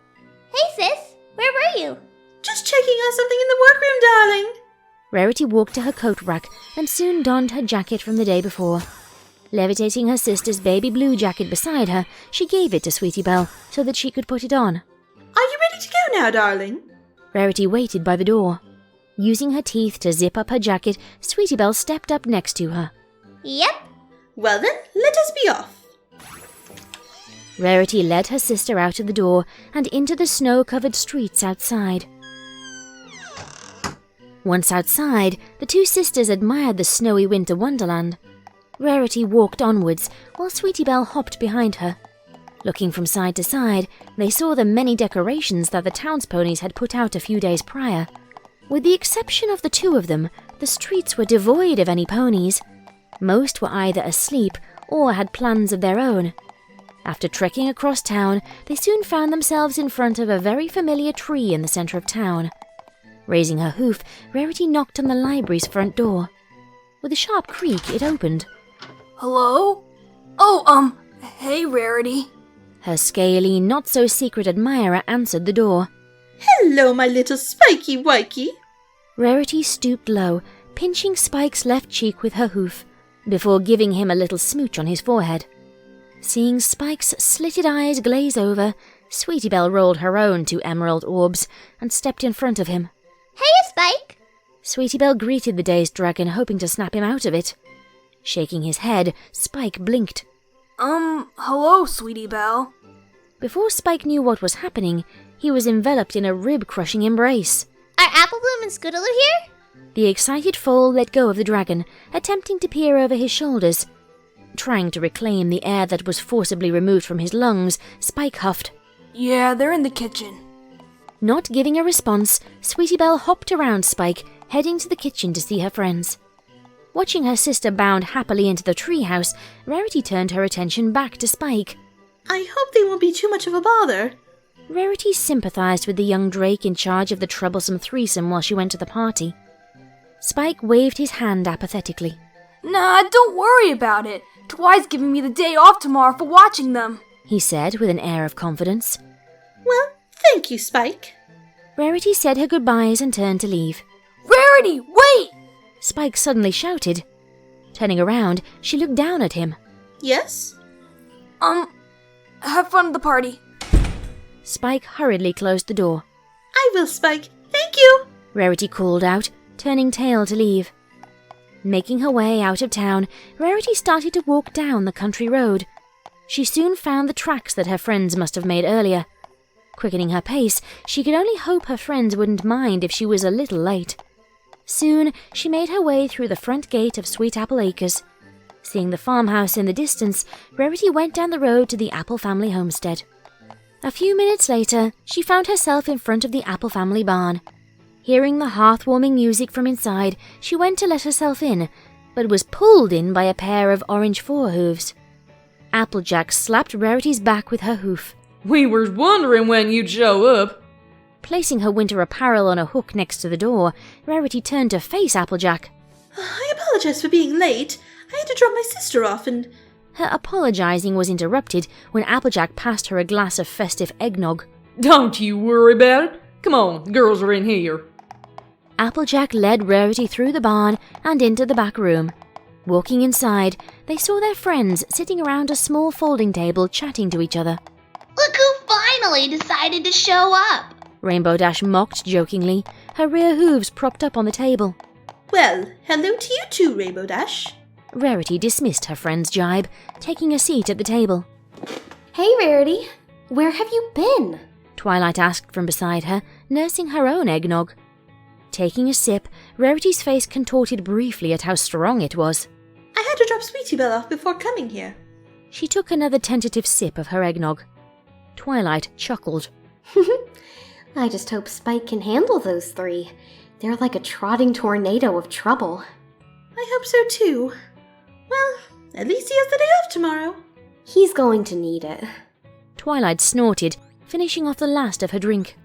Hey sis, where were you? Just checking on something in the workroom, darling. Rarity walked to her coat rack and soon donned her jacket from the day before. Levitating her sister's baby blue jacket beside her, she gave it to Sweetie Belle so that she could put it on. Are you ready to go now, darling? Rarity waited by the door. Using her teeth to zip up her jacket, Sweetie Belle stepped up next to her. Yep. Well then, let us be off. Rarity led her sister out of the door and into the snow-covered streets outside. Once outside, the two sisters admired the snowy winter wonderland. Rarity walked onwards, while Sweetie Belle hopped behind her. Looking from side to side, they saw the many decorations that the townsponies had put out a few days prior. With the exception of the two of them, the streets were devoid of any ponies. Most were either asleep or had plans of their own. After trekking across town, they soon found themselves in front of a very familiar tree in the center of town. Raising her hoof, Rarity knocked on the library's front door. With a sharp creak, it opened. Hello? Hey, Rarity. Her scaly, not-so-secret admirer answered the door. Hello, my little spiky wikey. Rarity stooped low, pinching Spike's left cheek with her hoof, before giving him a little smooch on his forehead. Seeing Spike's slitted eyes glaze over, Sweetie Belle rolled her own 2 emerald orbs and stepped in front of him. Hey, Spike. Sweetie Belle greeted the dazed dragon, hoping to snap him out of it. Shaking his head, Spike blinked. Hello, Sweetie Belle. Before Spike knew what was happening, he was enveloped in a rib-crushing embrace. Are Applebloom and Scribbler here? The excited foal let go of the dragon, attempting to peer over his shoulders. Trying to reclaim the air that was forcibly removed from his lungs, Spike huffed. Yeah, they're in the kitchen. Not giving a response, Sweetie Belle hopped around Spike, heading to the kitchen to see her friends. Watching her sister bound happily into the treehouse, Rarity turned her attention back to Spike. I hope they won't be too much of a bother. Rarity sympathized with the young drake in charge of the troublesome threesome while she went to the party. Spike waved his hand apathetically. Nah, don't worry about it. Twi's giving me the day off tomorrow for watching them, he said with an air of confidence. Well, thank you, Spike. Rarity said her goodbyes and turned to leave. Rarity, wait! Spike suddenly shouted. Turning around, she looked down at him. Yes? Have fun at the party. Spike hurriedly closed the door. I will, Spike. Thank you. Rarity called out, turning tail to leave. Making her way out of town, Rarity started to walk down the country road. She soon found the tracks that her friends must have made earlier. Quickening her pace, she could only hope her friends wouldn't mind if she was a little late. Soon, she made her way through the front gate of Sweet Apple Acres. Seeing the farmhouse in the distance, Rarity went down the road to the Apple family homestead. A few minutes later, she found herself in front of the Apple family barn. Hearing the hearth-warming music from inside, she went to let herself in, but was pulled in by a pair of orange forehooves. Applejack slapped Rarity's back with her hoof. We were wondering when you'd show up. Placing her winter apparel on a hook next to the door, Rarity turned to face Applejack. I apologize for being late. I had to drop my sister off and... Her apologizing was interrupted when Applejack passed her a glass of festive eggnog. Don't you worry about it. Come on, the girls are in here. Applejack led Rarity through the barn and into the back room. Walking inside, they saw their friends sitting around a small folding table chatting to each other. Look who finally decided to show up! Rainbow Dash mocked jokingly, her rear hooves propped up on the table. Well, hello to you too, Rainbow Dash. Rarity dismissed her friend's jibe, taking a seat at the table. Hey, Rarity. Where have you been? Twilight asked from beside her, nursing her own eggnog. Taking a sip, Rarity's face contorted briefly at how strong it was. I had to drop Sweetie Belle off before coming here. She took another tentative sip of her eggnog. Twilight chuckled. I just hope Spike can handle those three. They're like a trotting tornado of trouble. I hope so too. Well, at least he has the day off tomorrow. He's going to need it. Twilight snorted, finishing off the last of her drink.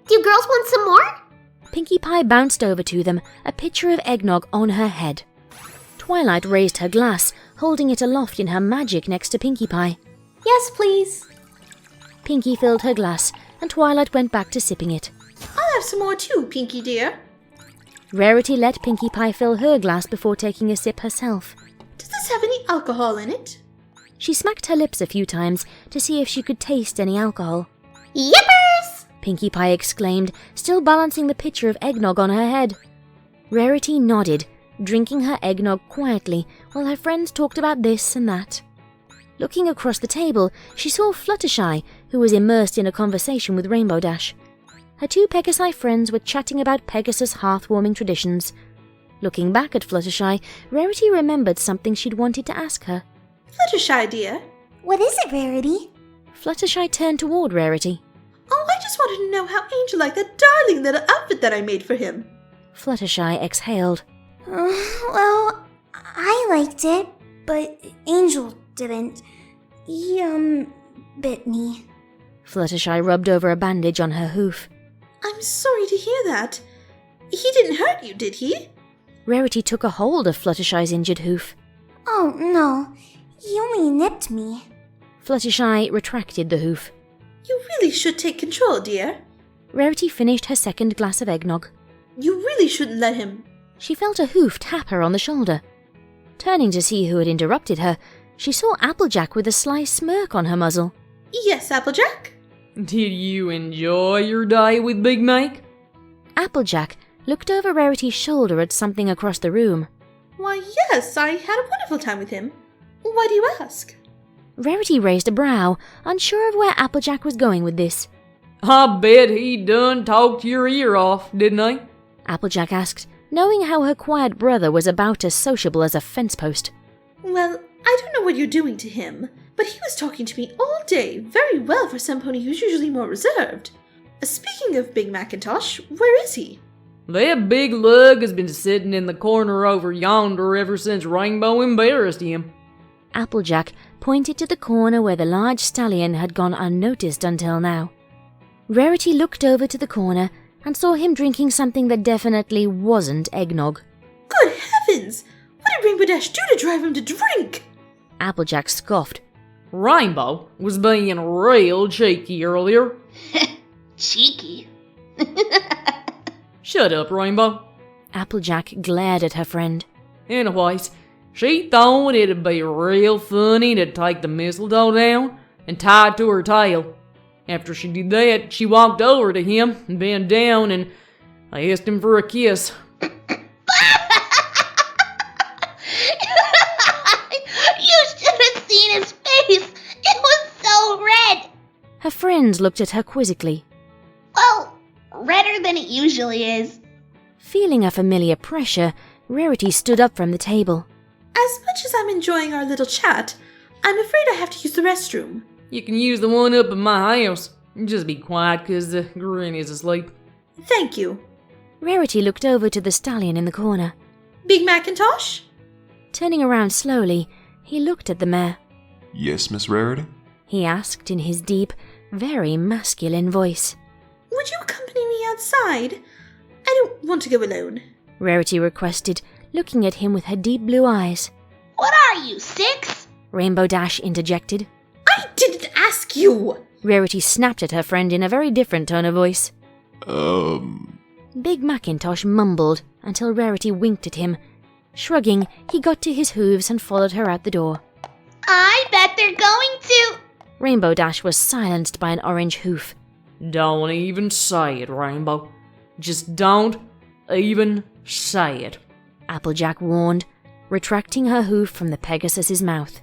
Do you girls want some more? Pinkie Pie bounced over to them, a pitcher of eggnog on her head. Twilight raised her glass, holding it aloft in her magic next to Pinkie Pie. Yes, please. Pinkie filled her glass, and Twilight went back to sipping it. I'll have some more too, Pinkie dear. Rarity let Pinkie Pie fill her glass before taking a sip herself. Does this have any alcohol in it? She smacked her lips a few times to see if she could taste any alcohol. Yippers! Pinkie Pie exclaimed, still balancing the pitcher of eggnog on her head. Rarity nodded, drinking her eggnog quietly while her friends talked about this and that. Looking across the table, she saw Fluttershy, who was immersed in a conversation with Rainbow Dash. Her two Pegasi friends were chatting about Pegasus hearth-warming traditions. Looking back at Fluttershy, Rarity remembered something she'd wanted to ask her. Fluttershy, dear. What is it, Rarity? Fluttershy turned toward Rarity. Oh, I just wanted to know how Angel liked that darling little outfit that I made for him. Fluttershy exhaled. Well, I liked it, but Angel didn't. He, bit me. Fluttershy rubbed over a bandage on her hoof. I'm sorry to hear that. He didn't hurt you, did he? Rarity took a hold of Fluttershy's injured hoof. Oh, no. He only nipped me. Fluttershy retracted the hoof. You really should take control, dear. Rarity finished her second glass of eggnog. You really shouldn't let him. She felt a hoof tap her on the shoulder. Turning to see who had interrupted her, she saw Applejack with a sly smirk on her muzzle. Yes, Applejack? Did you enjoy your day with Big Mac? Applejack looked over Rarity's shoulder at something across the room. Why, yes, I had a wonderful time with him. Why do you ask? Rarity raised a brow, unsure of where Applejack was going with this. I bet he done talked your ear off, didn't he? Applejack asked, knowing how her quiet brother was about as sociable as a fence post. Well, I don't know what you're doing to him, but he was talking to me all day very well for some pony who's usually more reserved. Speaking of Big Macintosh, where is he? That big lug has been sitting in the corner over yonder ever since Rainbow embarrassed him. Applejack pointed to the corner where the large stallion had gone unnoticed until now. Rarity looked over to the corner and saw him drinking something that definitely wasn't eggnog. Good heavens! What did Rainbow Dash do to drive him to drink? Applejack scoffed. Rainbow was being real cheeky earlier. Cheeky. Shut up, Rainbow. Applejack glared at her friend. Anyways, she thought it'd be real funny to take the mistletoe down and tie it to her tail. After she did that, she walked over to him and bent down and I asked him for a kiss. You should have seen his face. It was so red. Her friends looked at her quizzically. Well, redder than it usually is. Feeling a familiar pressure, Rarity stood up from the table. As much as I'm enjoying our little chat, I'm afraid I have to use the restroom. You can use the one up in my house. Just be quiet, 'cause the granny's asleep. Thank you. Rarity looked over to the stallion in the corner. Big Macintosh? Turning around slowly, he looked at the mare. Yes, Miss Rarity? He asked in his deep, very masculine voice. Would you accompany me outside? I don't want to go alone. Rarity requested, looking at him with her deep blue eyes. What are you, 6? Rainbow Dash interjected. I didn't ask you! Rarity snapped at her friend in a very different tone of voice. Big Macintosh mumbled until Rarity winked at him. Shrugging, he got to his hooves and followed her out the door. I bet they're going to. Rainbow Dash was silenced by an orange hoof. Don't even say it, Rainbow. Just don't even say it. Applejack warned, retracting her hoof from the Pegasus's mouth.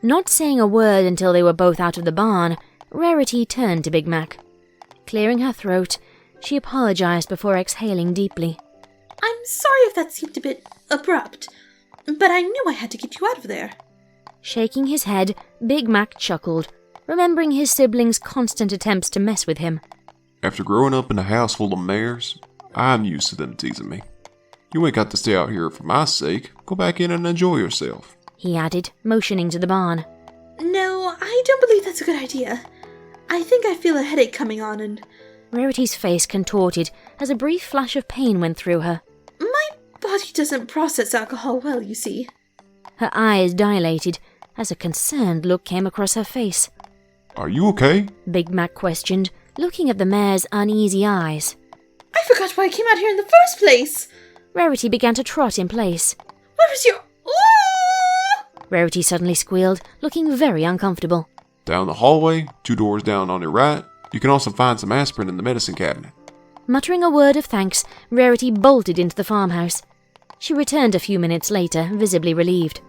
Not saying a word until they were both out of the barn, Rarity turned to Big Mac. Clearing her throat, she apologized before exhaling deeply. I'm sorry if that seemed a bit abrupt, but I knew I had to get you out of there. Shaking his head, Big Mac chuckled, remembering his siblings' constant attempts to mess with him. After growing up in a house full of mares, I'm used to them teasing me. You ain't got to stay out here for my sake. Go back in and enjoy yourself, he added, motioning to the barn. No, I don't believe that's a good idea. I think I feel a headache coming on and... Rarity's face contorted as a brief flash of pain went through her. My body doesn't process alcohol well, you see. Her eyes dilated as a concerned look came across her face. Are you okay? Big Mac questioned, looking at the mare's uneasy eyes. I forgot why I came out here in the first place. Rarity began to trot in place. Where was your... Ooh! Rarity suddenly squealed, looking very uncomfortable. Down the hallway, 2 doors down on your right. You can also find some aspirin in the medicine cabinet. Muttering a word of thanks, Rarity bolted into the farmhouse. She returned a few minutes later, visibly relieved.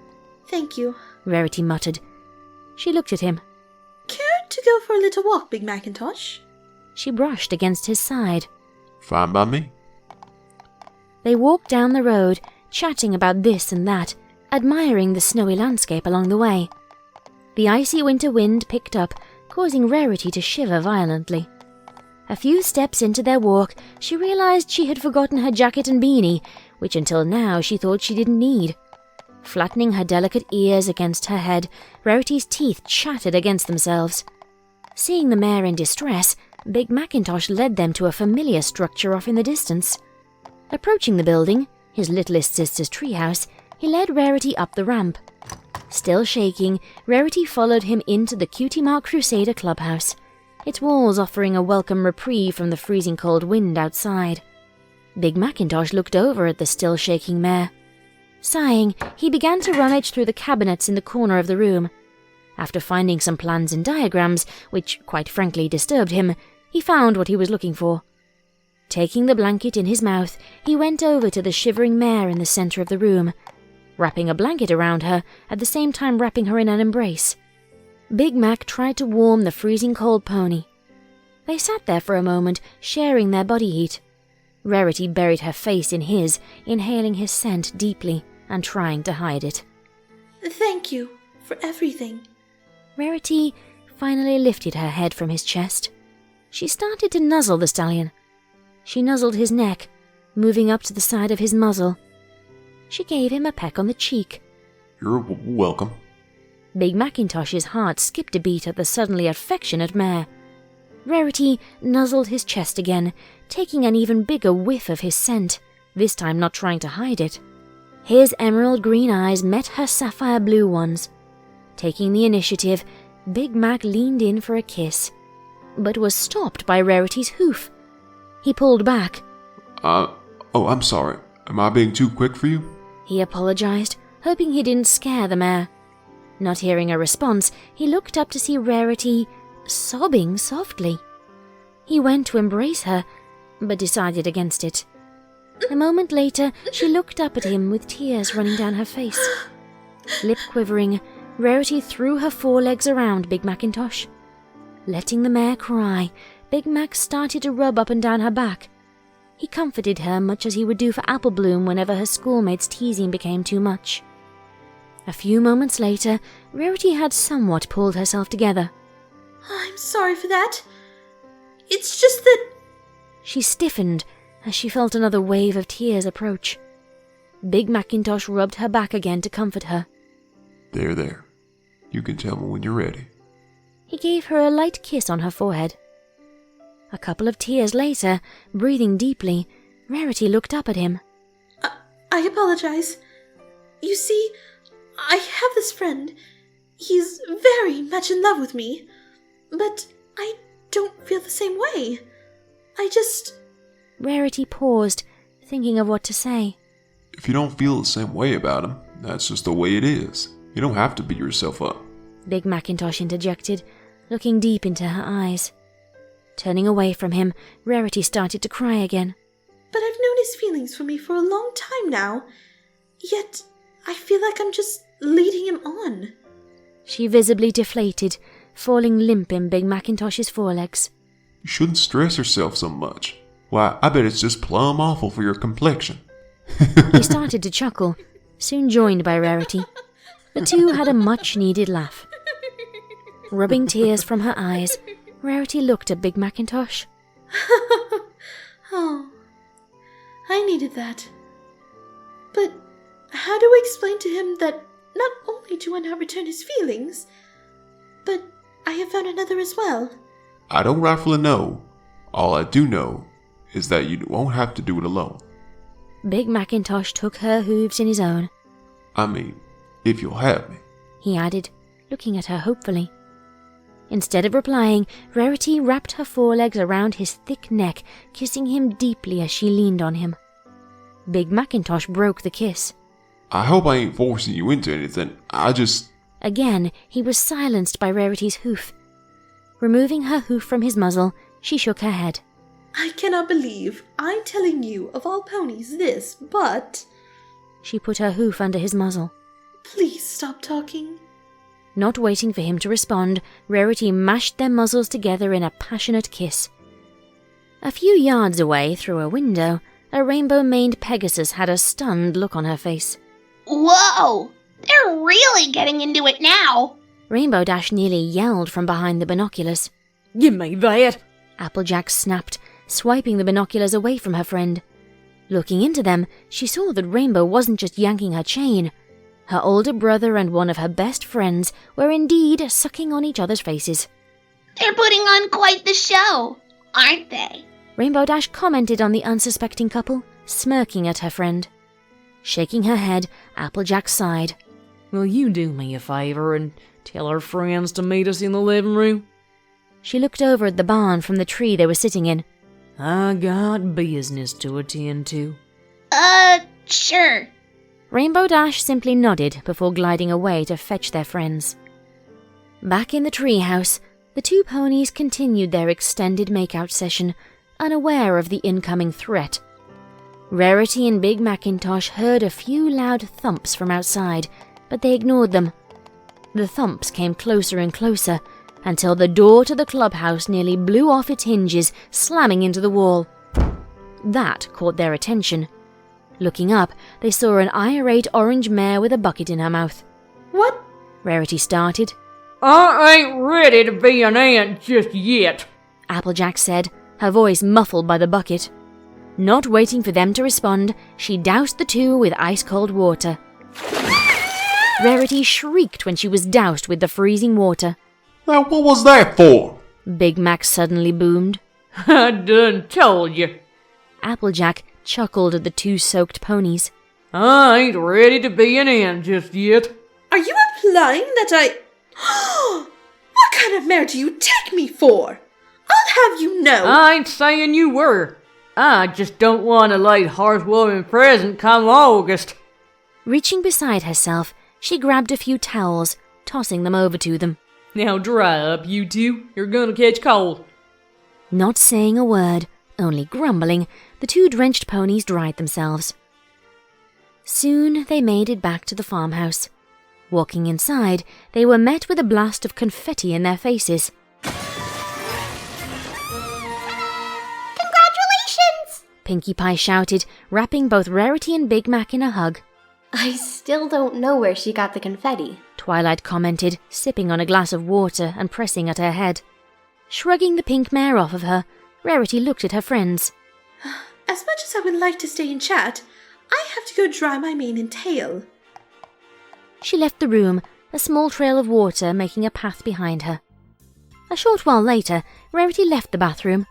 Thank you, Rarity muttered. She looked at him. Care to go for a little walk, Big Macintosh? She brushed against his side. Fine by me. They walked down the road, chatting about this and that, admiring the snowy landscape along the way. The icy winter wind picked up, causing Rarity to shiver violently. A few steps into their walk, she realized she had forgotten her jacket and beanie, which until now she thought she didn't need. Flattening her delicate ears against her head, Rarity's teeth chattered against themselves. Seeing the mare in distress, Big Macintosh led them to a familiar structure off in the distance. Approaching the building, his littlest sister's treehouse, he led Rarity up the ramp. Still shaking, Rarity followed him into the Cutie Mark Crusader clubhouse, its walls offering a welcome reprieve from the freezing cold wind outside. Big Macintosh looked over at the still shaking mare. Sighing, he began to rummage through the cabinets in the corner of the room. After finding some plans and diagrams, which quite frankly disturbed him, he found what he was looking for. Taking the blanket in his mouth, he went over to the shivering mare in the center of the room, wrapping a blanket around her, at the same time wrapping her in an embrace. Big Mac tried to warm the freezing cold pony. They sat there for a moment, sharing their body heat. Rarity buried her face in his, inhaling his scent deeply and trying to hide it. Thank you for everything. Rarity finally lifted her head from his chest. She started to nuzzle the stallion. She nuzzled his neck, moving up to the side of his muzzle. She gave him a peck on the cheek. You're welcome. Big Macintosh's heart skipped a beat at the suddenly affectionate mare. Rarity nuzzled his chest again, taking an even bigger whiff of his scent, this time not trying to hide it. His emerald green eyes met her sapphire blue ones. Taking the initiative, Big Mac leaned in for a kiss, but was stopped by Rarity's hoof. He pulled back. I'm sorry. Am I being too quick for you? He apologized, hoping he didn't scare the mare. Not hearing a response, he looked up to see Rarity sobbing softly. He went to embrace her, but decided against it. A moment later, she looked up at him with tears running down her face. Lip quivering, Rarity threw her forelegs around Big Macintosh. Letting the mare cry, Big Mac started to rub up and down her back. He comforted her much as he would do for Apple Bloom whenever her schoolmates' teasing became too much. A few moments later, Rarity had somewhat pulled herself together. I'm sorry for that. It's just that... She stiffened as she felt another wave of tears approach. Big Macintosh rubbed her back again to comfort her. There. You can tell me when you're ready. He gave her a light kiss on her forehead. A couple of tears later, breathing deeply, Rarity looked up at him. I apologize. You see, I have this friend. He's very much in love with me, but I don't feel the same way. Rarity paused, thinking of what to say. If you don't feel the same way about him, that's just the way it is. You don't have to beat yourself up. Big Macintosh interjected, looking deep into her eyes. Turning away from him, Rarity started to cry again. But I've known his feelings for me for a long time now. Yet, I feel like I'm just leading him on. She visibly deflated, falling limp in Big Macintosh's forelegs. You shouldn't stress yourself so much. Why, I bet it's just plumb awful for your complexion. He started to chuckle, soon joined by Rarity. The two had a much-needed laugh. Rubbing tears from her eyes, Rarity looked at Big Macintosh. Oh, I needed that. But how do I explain to him that not only do I not return his feelings, but I have found another as well? I don't rightfully know. All I do know is that you won't have to do it alone. Big Macintosh took her hooves in his own. I mean, if you'll have me. He added, looking at her hopefully. Instead of replying, Rarity wrapped her forelegs around his thick neck, kissing him deeply as she leaned on him. Big Macintosh broke the kiss. I hope I ain't forcing you into anything. Again, he was silenced by Rarity's hoof. Removing her hoof from his muzzle, she shook her head. I cannot believe I'm telling you of all ponies this, but... She put her hoof under his muzzle. Please stop talking. Not waiting for him to respond, Rarity mashed their muzzles together in a passionate kiss. A few yards away, through a window, a rainbow-maned Pegasus had a stunned look on her face. Whoa! They're really getting into it now! Rainbow Dash nearly yelled from behind the binoculars. Give me that! Applejack snapped, swiping the binoculars away from her friend. Looking into them, she saw that Rainbow wasn't just yanking her chain. Her older brother and one of her best friends were indeed sucking on each other's faces. They're putting on quite the show, aren't they? Rainbow Dash commented on the unsuspecting couple, smirking at her friend. Shaking her head, Applejack sighed. Will you do me a favor and tell our friends to meet us in the living room? She looked over at the barn from the tree they were sitting in. I got business to attend to. Sure. Rainbow Dash simply nodded before gliding away to fetch their friends. Back in the treehouse, the two ponies continued their extended makeout session, unaware of the incoming threat. Rarity and Big Macintosh heard a few loud thumps from outside, but they ignored them. The thumps came closer and closer, until the door to the clubhouse nearly blew off its hinges, slamming into the wall. That caught their attention. Looking up, they saw an irate orange mare with a bucket in her mouth. What? Rarity started. I ain't ready to be an aunt just yet, Applejack said, her voice muffled by the bucket. Not waiting for them to respond, she doused the two with ice-cold water. Rarity shrieked when she was doused with the freezing water. Now, what was that for? Big Mac suddenly boomed. I done told you. Applejack chuckled at the two soaked ponies. I ain't ready to be an aunt just yet. Are you implying that I... What kind of mare do you take me for? I'll have you know... I ain't saying you were. I just don't want a late heartwarming present come August. Reaching beside herself, she grabbed a few towels, tossing them over to them. Now dry up, you two. You're gonna catch cold. Not saying a word, only grumbling, the two drenched ponies dried themselves. Soon they made it back to the farmhouse. Walking inside, they were met with a blast of confetti in their faces. Congratulations! Pinkie Pie shouted, wrapping both Rarity and Big Mac in a hug. I still don't know where she got the confetti. Twilight commented, sipping on a glass of water and pressing at her head. Shrugging the pink mare off of her, Rarity looked at her friends. As much as I would like to stay and chat, I have to go dry my mane and tail. She left the room, a small trail of water making a path behind her. A short while later, Rarity left the bathroom.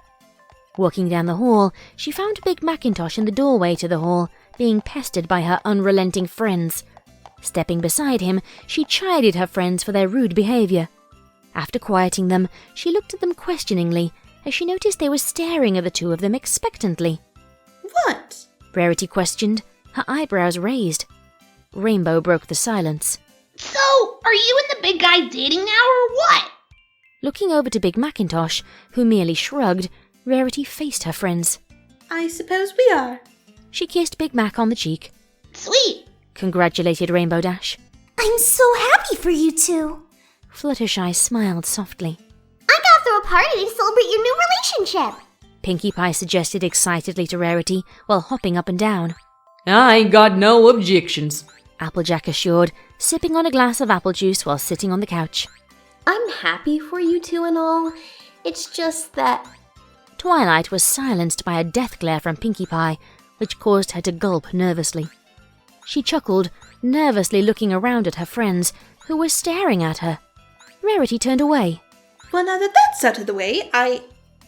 Walking down the hall, she found Big Macintosh in the doorway to the hall, being pestered by her unrelenting friends. Stepping beside him, she chided her friends for their rude behavior. After quieting them, she looked at them questioningly as she noticed they were staring at the two of them expectantly. What? Rarity questioned, her eyebrows raised. Rainbow broke the silence. So, are you and the big guy dating now or what? Looking over to Big Macintosh, who merely shrugged, Rarity faced her friends. I suppose we are. She kissed Big Mac on the cheek. Sweet. Congratulated Rainbow Dash. I'm so happy for you two. Fluttershy smiled softly. I gotta throw a party to celebrate your new relationship. Pinkie Pie suggested excitedly to Rarity while hopping up and down. I ain't got no objections. Applejack assured, sipping on a glass of apple juice while sitting on the couch. I'm happy for you two and all. It's just that... Twilight was silenced by a death glare from Pinkie Pie, which caused her to gulp nervously. She chuckled, nervously looking around at her friends, who were staring at her. Rarity turned away. Well, now that that's out of the way,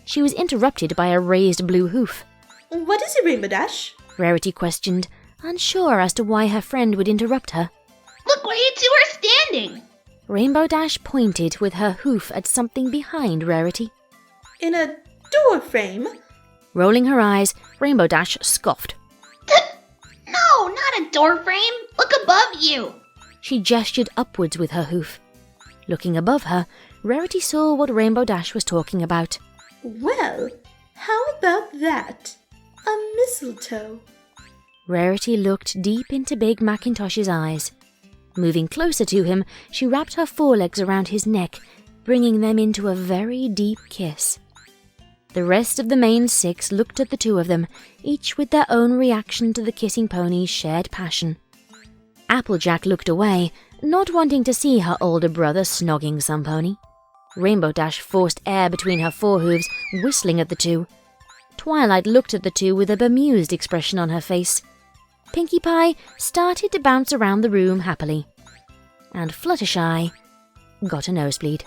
She was interrupted by a raised blue hoof. What is it, Rainbow Dash? Rarity questioned, unsure as to why her friend would interrupt her. Look where you two are standing. Rainbow Dash pointed with her hoof at something behind Rarity. In a door frame? Rolling her eyes, Rainbow Dash scoffed. No, not a door frame. Look above you. She gestured upwards with her hoof. Looking above her, Rarity saw what Rainbow Dash was talking about. Well, how about that? A mistletoe. Rarity looked deep into Big Macintosh's eyes. Moving closer to him, she wrapped her forelegs around his neck, bringing them into a very deep kiss. The rest of the main six looked at the two of them, each with their own reaction to the kissing pony's shared passion. Applejack looked away, not wanting to see her older brother snogging some pony. Rainbow Dash forced air between her forehooves, whistling at the two. Twilight looked at the two with a bemused expression on her face. Pinkie Pie started to bounce around the room happily. And Fluttershy got a nosebleed.